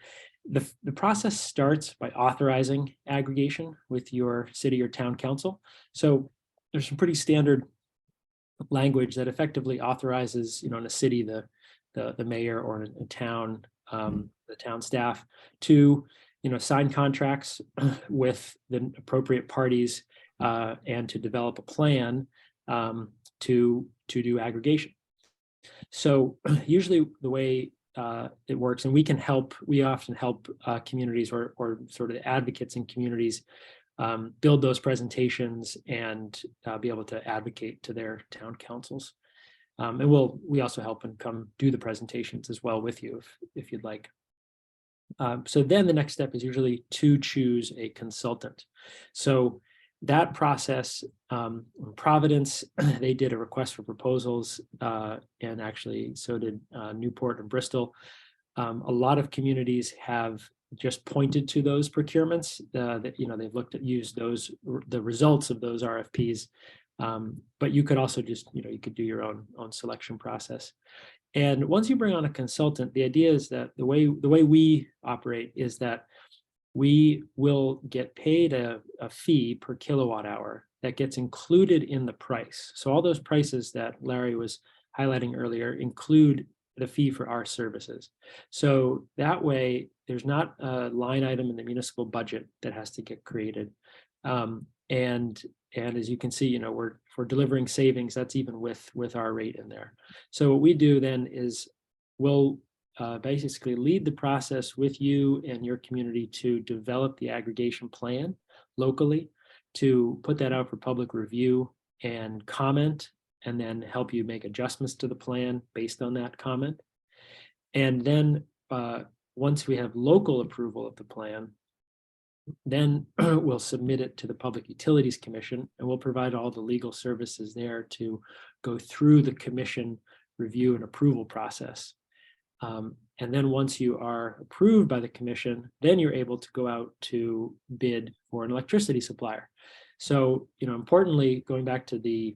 the process starts by authorizing aggregation with your city or town council. So there's some pretty standard language that effectively authorizes, in a city, the mayor, or in a town, the town staff to, sign contracts with the appropriate parties and to develop a plan to do aggregation. So usually the way it works, and we often help communities or sort of advocates in communities build those presentations and be able to advocate to their town councils. And we also help and come do the presentations as well with you if you'd like. So then the next step is usually to choose a consultant. So that process, in Providence, they did a request for proposals, and actually so did Newport and Bristol. A lot of communities have just pointed to those procurements that they've used the results of those RFPs. But you could also just you could do your own selection process. And once you bring on a consultant, the idea is that the way we operate is that we will get paid a fee per kilowatt hour that gets included in the price. So all those prices that Larry was highlighting earlier include the fee for our services. So that way, there's not a line item in the municipal budget that has to get created. And as you can see, we're delivering savings. That's even with our rate in there. So what we do then is we'll basically lead the process with you and your community to develop the aggregation plan locally, to put that out for public review and comment, and then help you make adjustments to the plan based on that comment. And then once we have local approval of the plan, then we'll submit it to the Public Utilities Commission, and we'll provide all the legal services there to go through the commission review and approval process. And then once you are approved by the commission, then you're able to go out to bid for an electricity supplier. So, importantly, going back to the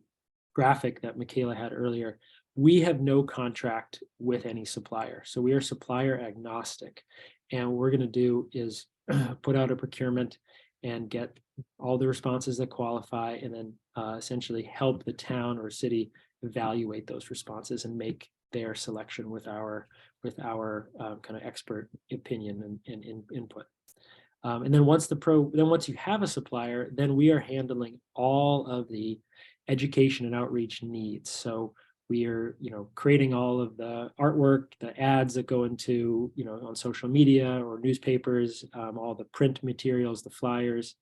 graphic that Michaela had earlier, we have no contract with any supplier. So we are supplier agnostic. And what we're going to do is put out a procurement and get all the responses that qualify, and then essentially help the town or city evaluate those responses and make their selection with our kind of expert opinion and input. And then once you have a supplier, then we are handling all of the education and outreach needs. So we are, creating all of the artwork, the ads that go into, on social media or newspapers, all the print materials, the flyers.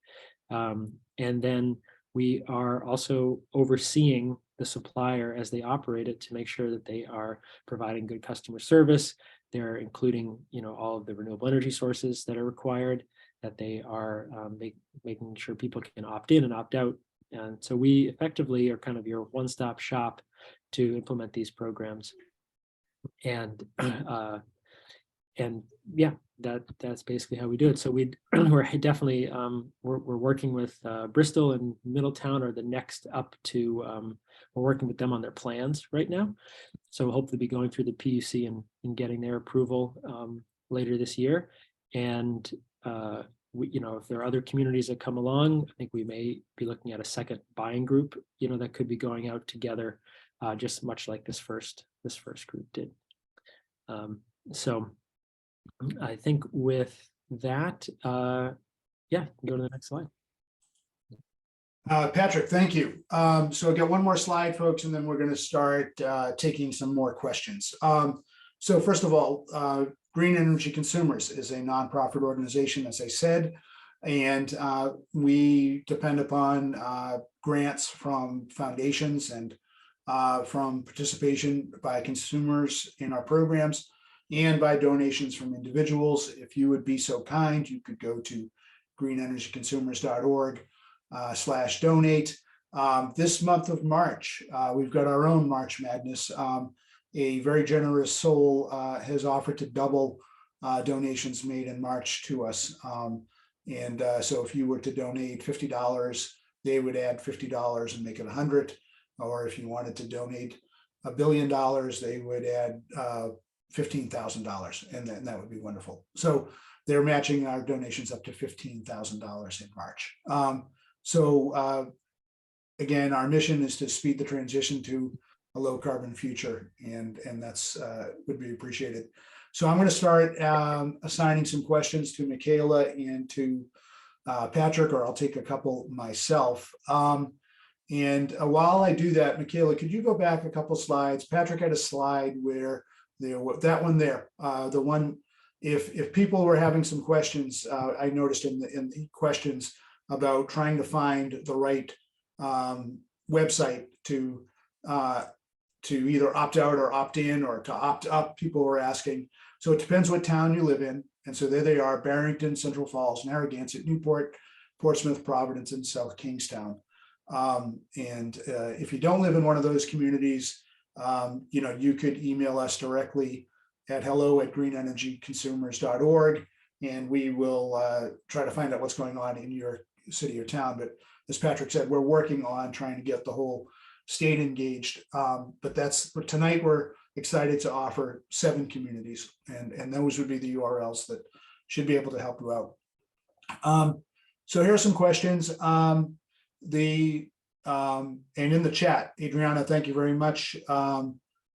And then we are also overseeing the supplier as they operate it to make sure that they are providing good customer service. They're including, all of the renewable energy sources that are required, that they are making sure people can opt in and opt out. And so we effectively are kind of your one-stop shop to implement these programs. And yeah, that's basically how we do it. So we're definitely we're working with Bristol and Middletown are the next up to. We're working with them on their plans right now. So we'll hopefully be going through the PUC and getting their approval later this year. And if there are other communities that come along, I think we may be looking at a second buying group, that could be going out together, just much like this first group did. So I think with that, yeah, go to the next slide. Patrick, thank you. So I'll get one more slide, folks, and then we're going to start taking some more questions. So first of all, Green Energy Consumers is a nonprofit organization, as I said, and we depend upon grants from foundations and from participation by consumers in our programs and by donations from individuals. If you would be so kind, you could go to greenenergyconsumers.org/donate. This month of March, we've got our own March Madness. A very generous soul has offered to double donations made in March to us. So if you were to donate $50, they would add $50 and make it $100. Or if you wanted to donate $1 billion, they would add $15,000, and then that would be wonderful. So they're matching our donations up to $15,000 in March. Again, our mission is to speed the transition to a low carbon future, and that's would be appreciated. So I'm going to start assigning some questions to Michaela and to Patrick, or I'll take a couple myself. And while I do that, Michaela, could you go back a couple slides? Patrick had a slide where that one there, the one, if people were having some questions, I noticed in the questions about trying to find the right website to either opt out or opt in or to opt up, people were asking. So it depends what town you live in. And so there they are: Barrington, Central Falls, Narragansett, Newport, Portsmouth, Providence, and South Kingstown. And if you don't live in one of those communities, you could email us directly at hello@greenenergyconsumers.org, and we will try to find out what's going on in your city or town. But as Patrick said, we're working on trying to get the whole state engaged. But tonight we're excited to offer 7 communities, and those would be the URLs that should be able to help you out. So here are some questions. And in the chat, Adriana, thank you very much.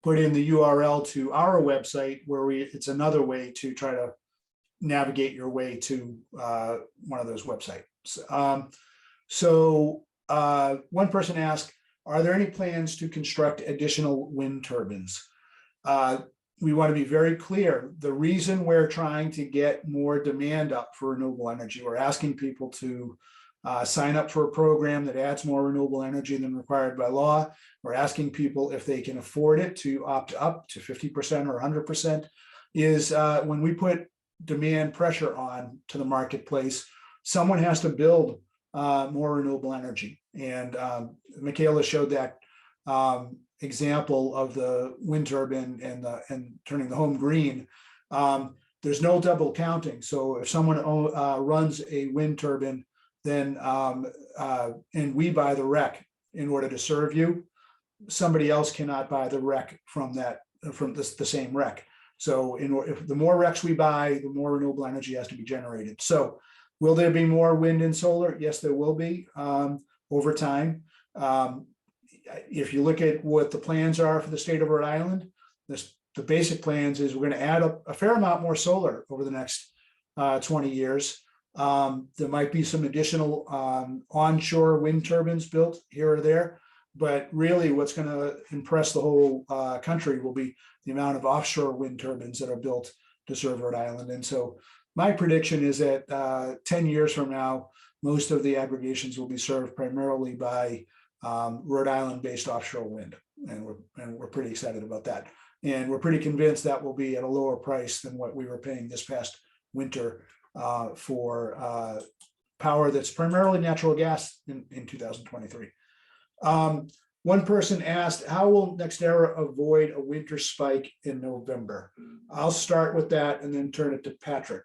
Put in the URL to our website where it's another way to try to navigate your way to one of those websites. One person asked, are there any plans to construct additional wind turbines? We want to be very clear. The reason we're trying to get more demand up for renewable energy, we're asking people to sign up for a program that adds more renewable energy than required by law. We're asking people if they can afford it to opt up to 50% or 100%, is when we put demand pressure on to the marketplace, someone has to build more renewable energy. And Michaela showed that example of the wind turbine and turning the home green. There's no double counting. So if someone runs a wind turbine, then and we buy the REC in order to serve you, somebody else cannot buy the REC from the same REC. So if the more RECs we buy, the more renewable energy has to be generated. So will there be more wind and solar? Yes, there will be over time. If you look at what the plans are for the state of Rhode Island, the basic plans is we're going to add a fair amount more solar over the next 20 years. There might be some additional onshore wind turbines built here or there, but really what's going to impress the whole country will be the amount of offshore wind turbines that are built to serve Rhode Island. And so my prediction is that 10 years from now, most of the aggregations will be served primarily by Rhode Island-based offshore wind, and we're pretty excited about that. And we're pretty convinced that will be at a lower price than what we were paying this past winter for power that's primarily natural gas in 2023. One person asked, how will NextEra avoid a winter spike in November? I'll start with that and then turn it to Patrick.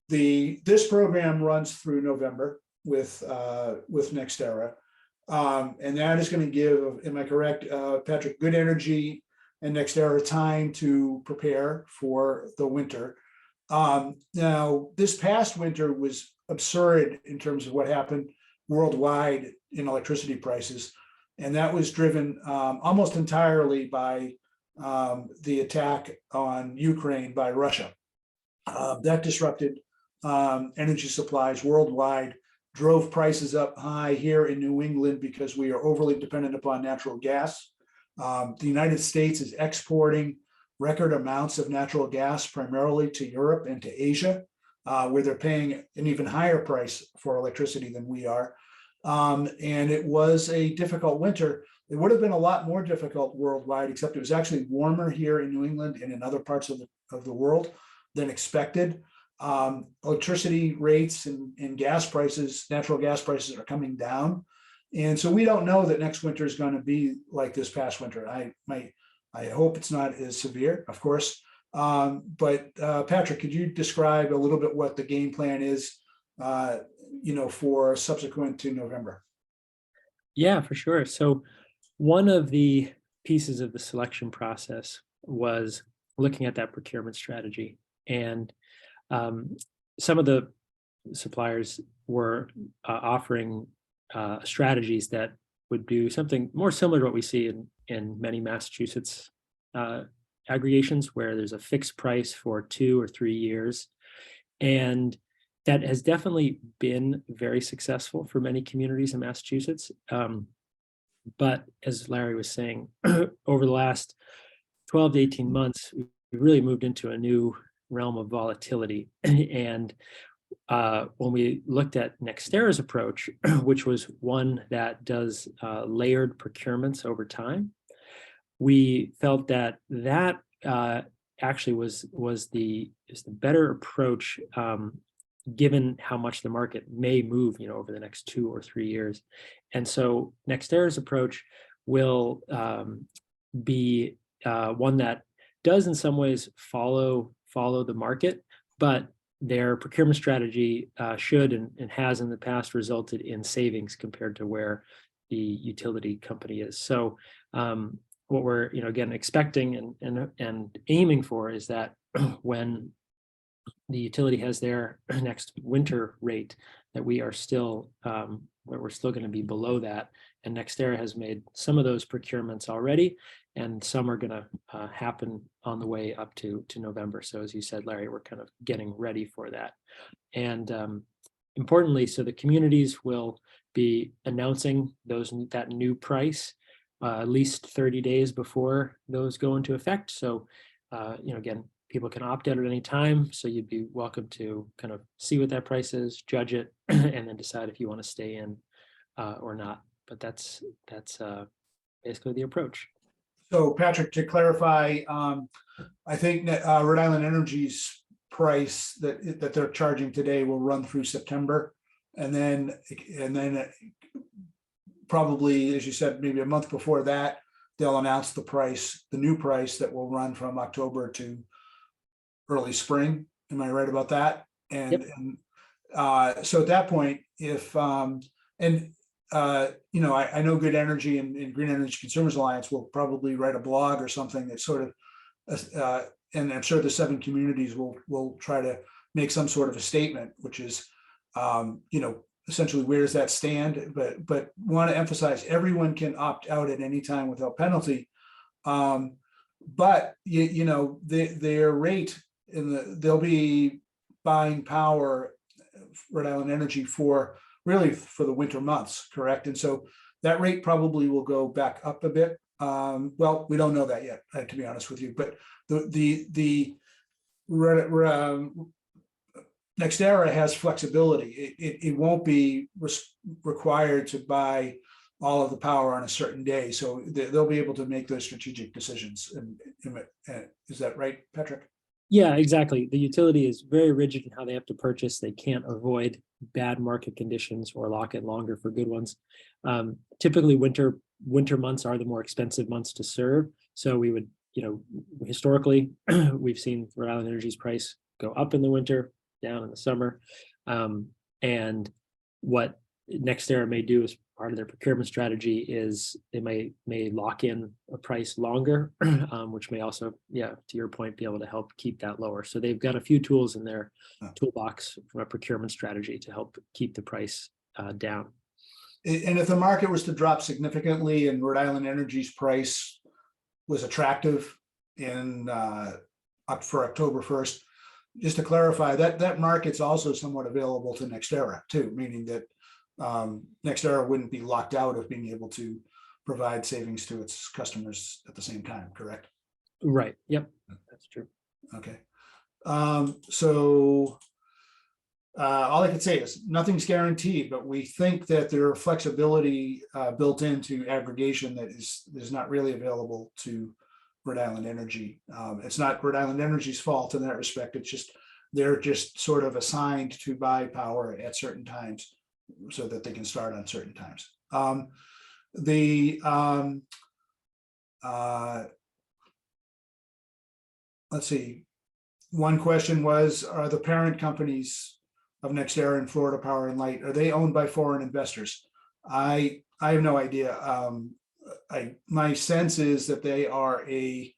This program runs through November with NextEra. And that is going to give, am I correct, Patrick, Good Energy and NextEra time to prepare for the winter. Now, this past winter was absurd in terms of what happened worldwide in electricity prices. And that was driven almost entirely by the attack on Ukraine by Russia. That disrupted energy supplies worldwide, drove prices up high here in New England because we are overly dependent upon natural gas. The United States is exporting record amounts of natural gas primarily to Europe and to Asia, where they're paying an even higher price for electricity than we are. And it was a difficult winter. It would have been a lot more difficult worldwide, except it was actually warmer here in New England and in other parts of the world than expected. Electricity rates and gas prices, natural gas prices are coming down. And so we don't know that next winter is going to be like this past winter. I hope it's not as severe, of course. But Patrick, could you describe a little bit what the game plan is, for subsequent to November? Yeah, for sure. So one of the pieces of the selection process was looking at that procurement strategy. And some of the suppliers were offering strategies that would do something more similar to what we see in many Massachusetts aggregations, where there's a fixed price for 2 or 3 years. And that has definitely been very successful for many communities in Massachusetts. But as Larry was saying, over the last 12 to 18 months, we really moved into a new realm of volatility. And when we looked at NextEra's approach, which was one that does layered procurements over time, we felt that actually was the better approach given how much the market may move, over the next 2 or 3 years. And so NextEra's approach will be one that does in some ways follow the market, but their procurement strategy should and has in the past resulted in savings compared to where the utility company is. So what we're again expecting and aiming for is that when the utility has their next winter rate, that we are still we're still going to be below that. And NextEra has made some of those procurements already, and some are going to happen on the way up to November. So as you said, Larry, we're kind of getting ready for that. And importantly, so the communities will be announcing that new price at least 30 days before those go into effect. So again, people can opt out at any time. So you'd be welcome to kind of see what that price is, judge it, and then decide if you want to stay in or not. But that's basically the approach. So Patrick, to clarify, I think that Rhode Island Energy's price that they're charging today will run through September, and then probably, as you said, maybe a month before that, they'll announce the new price that will run from October to early spring. Am I right about that? And, yep. So at that point, if I know Good Energy and Green Energy Consumers Alliance will probably write a blog or something that sort of, and I'm sure the 7 communities will try to make some sort of a statement, which is, essentially where does that stand? But want to emphasize everyone can opt out at any time without penalty. But their rate they'll be buying power, Rhode Island Energy, for the winter months, correct? And so that rate probably will go back up a bit. Well, we don't know that yet, to be honest with you. But the NextEra has flexibility. It won't be required to buy all of the power on a certain day, so they'll be able to make those strategic decisions. And is that right, Patrick? Yeah, exactly. The utility is very rigid in how they have to purchase. They can't avoid bad market conditions or lock in longer for good ones. Typically, winter months are the more expensive months to serve. So we would, historically, we've seen Rhode Island Energy's price go up in the winter, down in the summer. And what NextEra may do as part of their procurement strategy is they may lock in a price longer, which may also, to your point, be able to help keep that lower. So they've got a few tools in their toolbox from a procurement strategy to help keep the price down. And if the market was to drop significantly and Rhode Island Energy's price was attractive for October 1st, just to clarify, that market's also somewhat available to NextEra too, meaning that NextEra wouldn't be locked out of being able to provide savings to its customers at the same time, correct? Right. Yep, that's true. Okay. So all I can say is nothing's guaranteed, but we think that there are flexibility built into aggregation that is not really available to Rhode Island Energy. It's not Rhode Island Energy's fault in that respect. It's just they're just sort of assigned to buy power at certain times so that they can start on certain times. Let's see. One question was, are the parent companies of NextEra and Florida Power and Light, are they owned by foreign investors? I have no idea. My sense is that they are a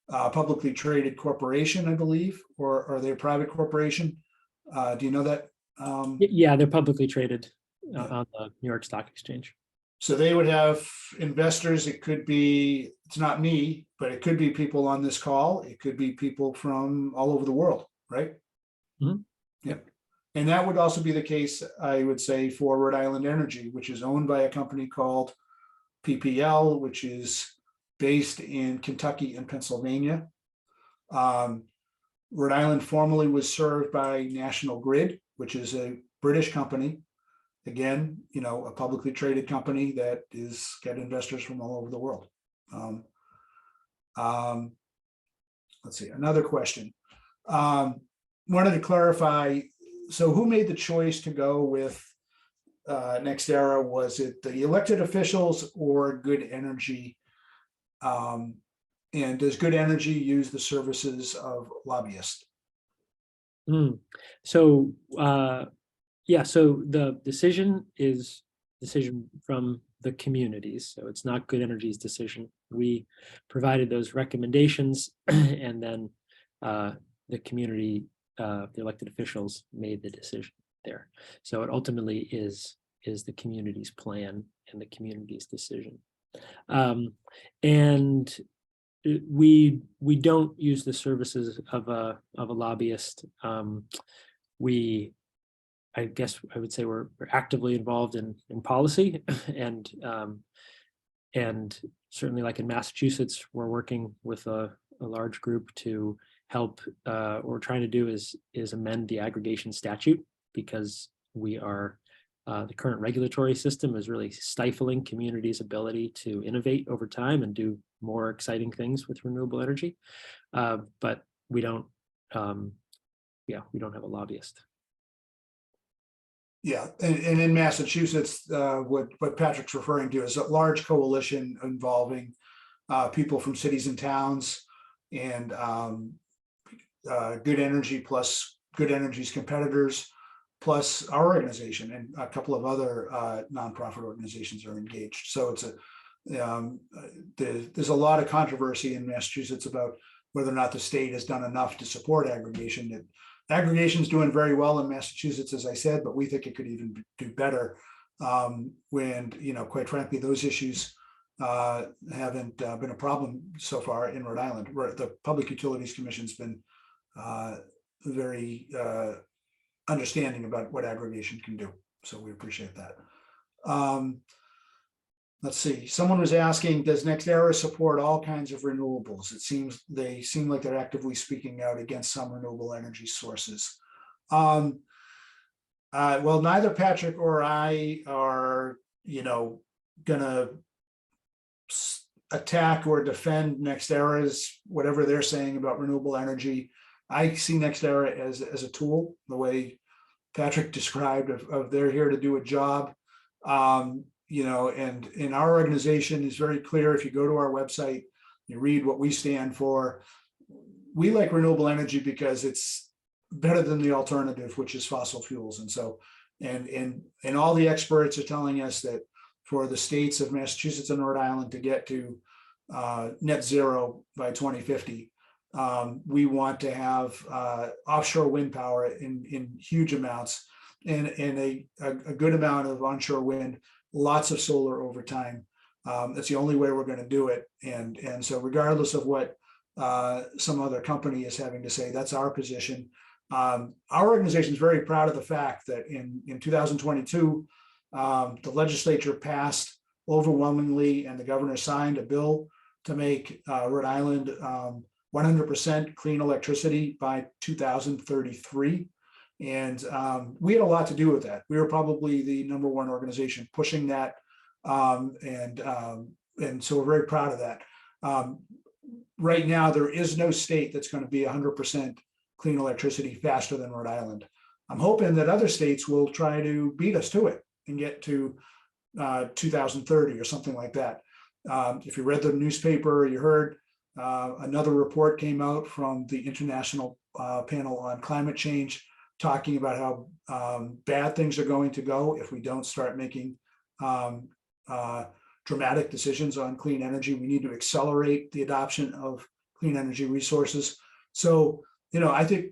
publicly traded corporation, I believe, or are they a private corporation? Do you know that? Yeah, they're publicly traded on the New York Stock Exchange. So they would have investors. It could be, it's not me, but it could be people on this call. It could be people from all over the world, right? Mm-hmm. Yep. And that would also be the case, I would say, for Rhode Island Energy, which is owned by a company called PPL, which is based in Kentucky and Pennsylvania. Rhode Island formerly was served by National Grid, which is a British company. Again, a publicly traded company that is got investors from all over the world. Let's see, another question. Wanted to clarify so who made the choice to go with NextEra? Was it the elected officials or Good Energy? And does Good Energy use the services of lobbyists? So yeah, so the decision is decision from the communities. So it's not Good Energy's decision. We provided those recommendations, and then the community, the elected officials made the decision there. So it ultimately is the community's plan and the community's decision. And we don't use the services of a lobbyist. I guess I would say we're actively involved in policy, and certainly, like in Massachusetts, we're working with a large group to help. What we're trying to do is amend the aggregation statute, because we are the current regulatory system is really stifling communities' ability to innovate over time and do more exciting things with renewable energy. But we don't, we don't have a lobbyist. Yeah, and in Massachusetts, what Patrick's referring to is a large coalition involving people from cities and towns, and Good Energy plus Good Energy's competitors, plus our organization, and a couple of other nonprofit organizations are engaged. So it's there's a lot of controversy in Massachusetts about whether or not the state has done enough to support aggregation. Aggregation is doing very well in Massachusetts, as I said, but we think it could even do better. When, quite frankly, those issues haven't been a problem so far in Rhode Island, where the Public Utilities Commission's been very understanding about what aggregation can do. So we appreciate that. Let's see. Someone was asking, does NextEra support all kinds of renewables? They seem like they're actively speaking out against some renewable energy sources. Well, neither Patrick or I are, gonna attack or defend NextEra's whatever they're saying about renewable energy. I see NextEra as a tool, the way Patrick described of they're here to do a job. And in our organization is very clear. If you go to our website, you read what we stand for. We like renewable energy because it's better than the alternative, which is fossil fuels. And so, and all the experts are telling us that for the states of Massachusetts and Rhode Island to get to net zero by 2050, we want to have offshore wind power in huge amounts, and a good amount of onshore wind, lots of solar over time. That's the only way we're going to do it. And so regardless of what some other company is having to say, that's our position. Our organization is very proud of the fact that in 2022, the legislature passed overwhelmingly, and the governor signed a bill to make Rhode Island 100% clean electricity by 2033. And we had a lot to do with that. We were probably the #1 organization pushing that. And so we're very proud of that. Right now, there is no state that's going to be 100% clean electricity faster than Rhode Island. I'm hoping that other states will try to beat us to it and get to 2030 or something like that. If you read the newspaper, you heard another report came out from the International Panel on Climate Change, talking about how bad things are going to go if we don't start making dramatic decisions on clean energy. We need to accelerate the adoption of clean energy resources. So, I think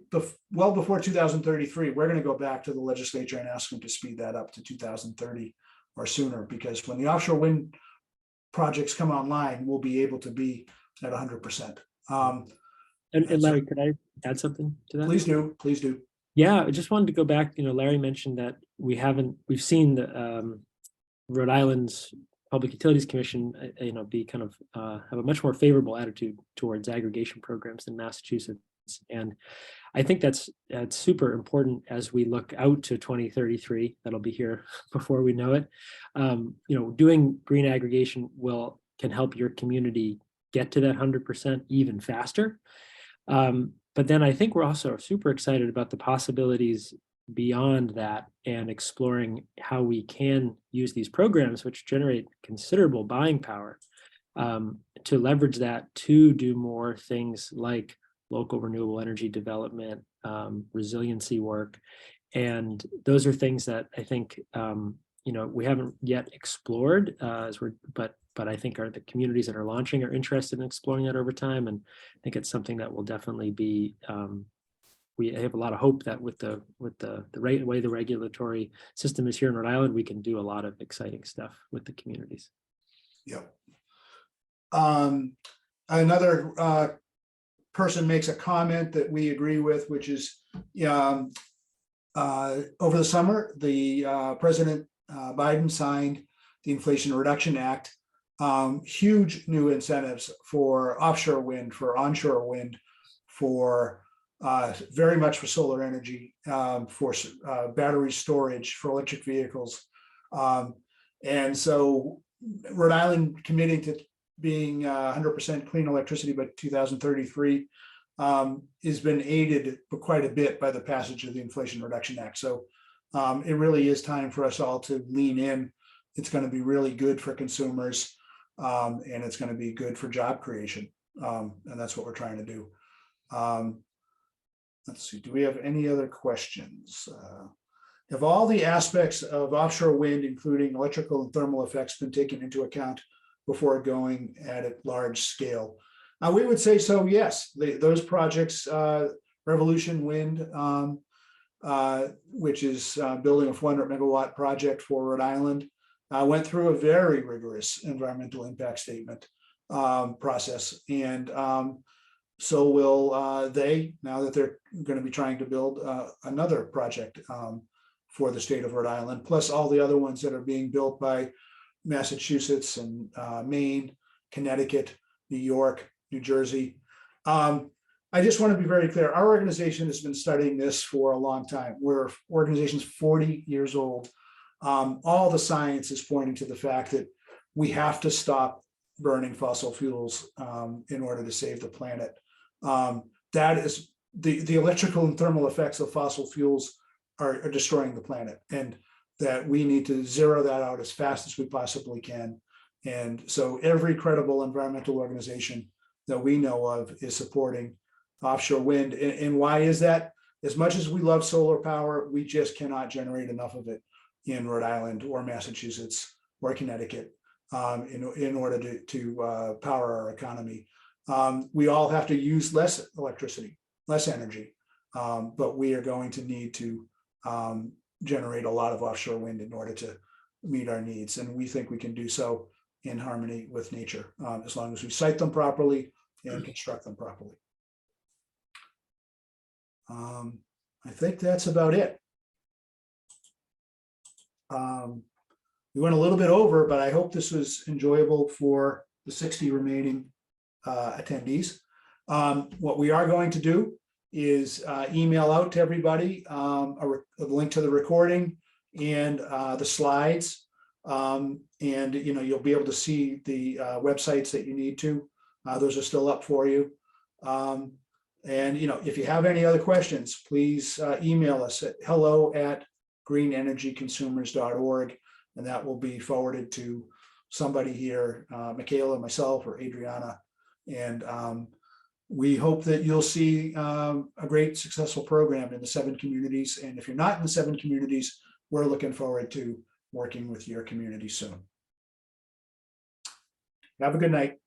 well before 2033, we're going to go back to the legislature and ask them to speed that up to 2030 or sooner, because when the offshore wind projects come online, we'll be able to be at 100%. And Larry, could I add something to that? Please do. Yeah, I just wanted to go back. Larry mentioned that we've seen the Rhode Island's Public Utilities Commission, be kind of have a much more favorable attitude towards aggregation programs than Massachusetts, and I think that's super important as we look out to 2033. That'll be here before we know it. Doing green aggregation can help your community get to that 100% even faster. But then I think we're also super excited about the possibilities beyond that and exploring how we can use these programs, which generate considerable buying power, to leverage that to do more things like local renewable energy development, resiliency work. And those are things that I think, we haven't yet explored, but I think the communities that are launching are interested in exploring that over time. And I think it's something that will definitely be, we have a lot of hope that with the way the regulatory system is here in Rhode Island, we can do a lot of exciting stuff with the communities. Yep. Another person makes a comment that we agree with, which is over the summer, the President Biden signed the Inflation Reduction Act, huge new incentives for offshore wind, for onshore wind, for very much for solar energy, for battery storage, for electric vehicles. And so Rhode Island committing to being 100% clean electricity by 2033 has been aided quite a bit by the passage of the Inflation Reduction Act. So it really is time for us all to lean in. It's going to be really good for consumers, and it's going to be good for job creation. And that's what we're trying to do. Let's see, do we have any other questions? Have all the aspects of offshore wind, including electrical and thermal effects, been taken into account before going at a large scale? We would say so, yes. Those projects, Revolution Wind, which is building a 400 megawatt project for Rhode Island, went through a very rigorous environmental impact statement process. And so will they, now that they're going to be trying to build another project for the state of Rhode Island, plus all the other ones that are being built by Massachusetts and Maine, Connecticut, New York, New Jersey. I just want to be very clear. Our organization has been studying this for a long time. We're organization's 40 years old. All the science is pointing to the fact that we have to stop burning fossil fuels in order to save the planet. That is the electrical and thermal effects of fossil fuels are destroying the planet, and that we need to zero that out as fast as we possibly can. And so every credible environmental organization that we know of is supporting offshore wind. And why is that? As much as we love solar power, we just cannot generate enough of it in Rhode Island or Massachusetts or Connecticut in order to power our economy. We all have to use less electricity, less energy, but we are going to need to generate a lot of offshore wind in order to meet our needs. And we think we can do so in harmony with nature, as long as we site them properly and construct them properly. I think that's about it. We went a little bit over, but I hope this was enjoyable for the 60 remaining attendees. What we are going to do is email out to everybody a link to the recording and the slides. And you'll be able to see the websites that you need to. Those are still up for you. And if you have any other questions, please email us at hello@greenenergyconsumers.org, and that will be forwarded to somebody here, Michaela, myself, or Adriana. And we hope that you'll see a great successful program in the 7 communities. And if you're not in the 7 communities, we're looking forward to working with your community soon. Have a good night.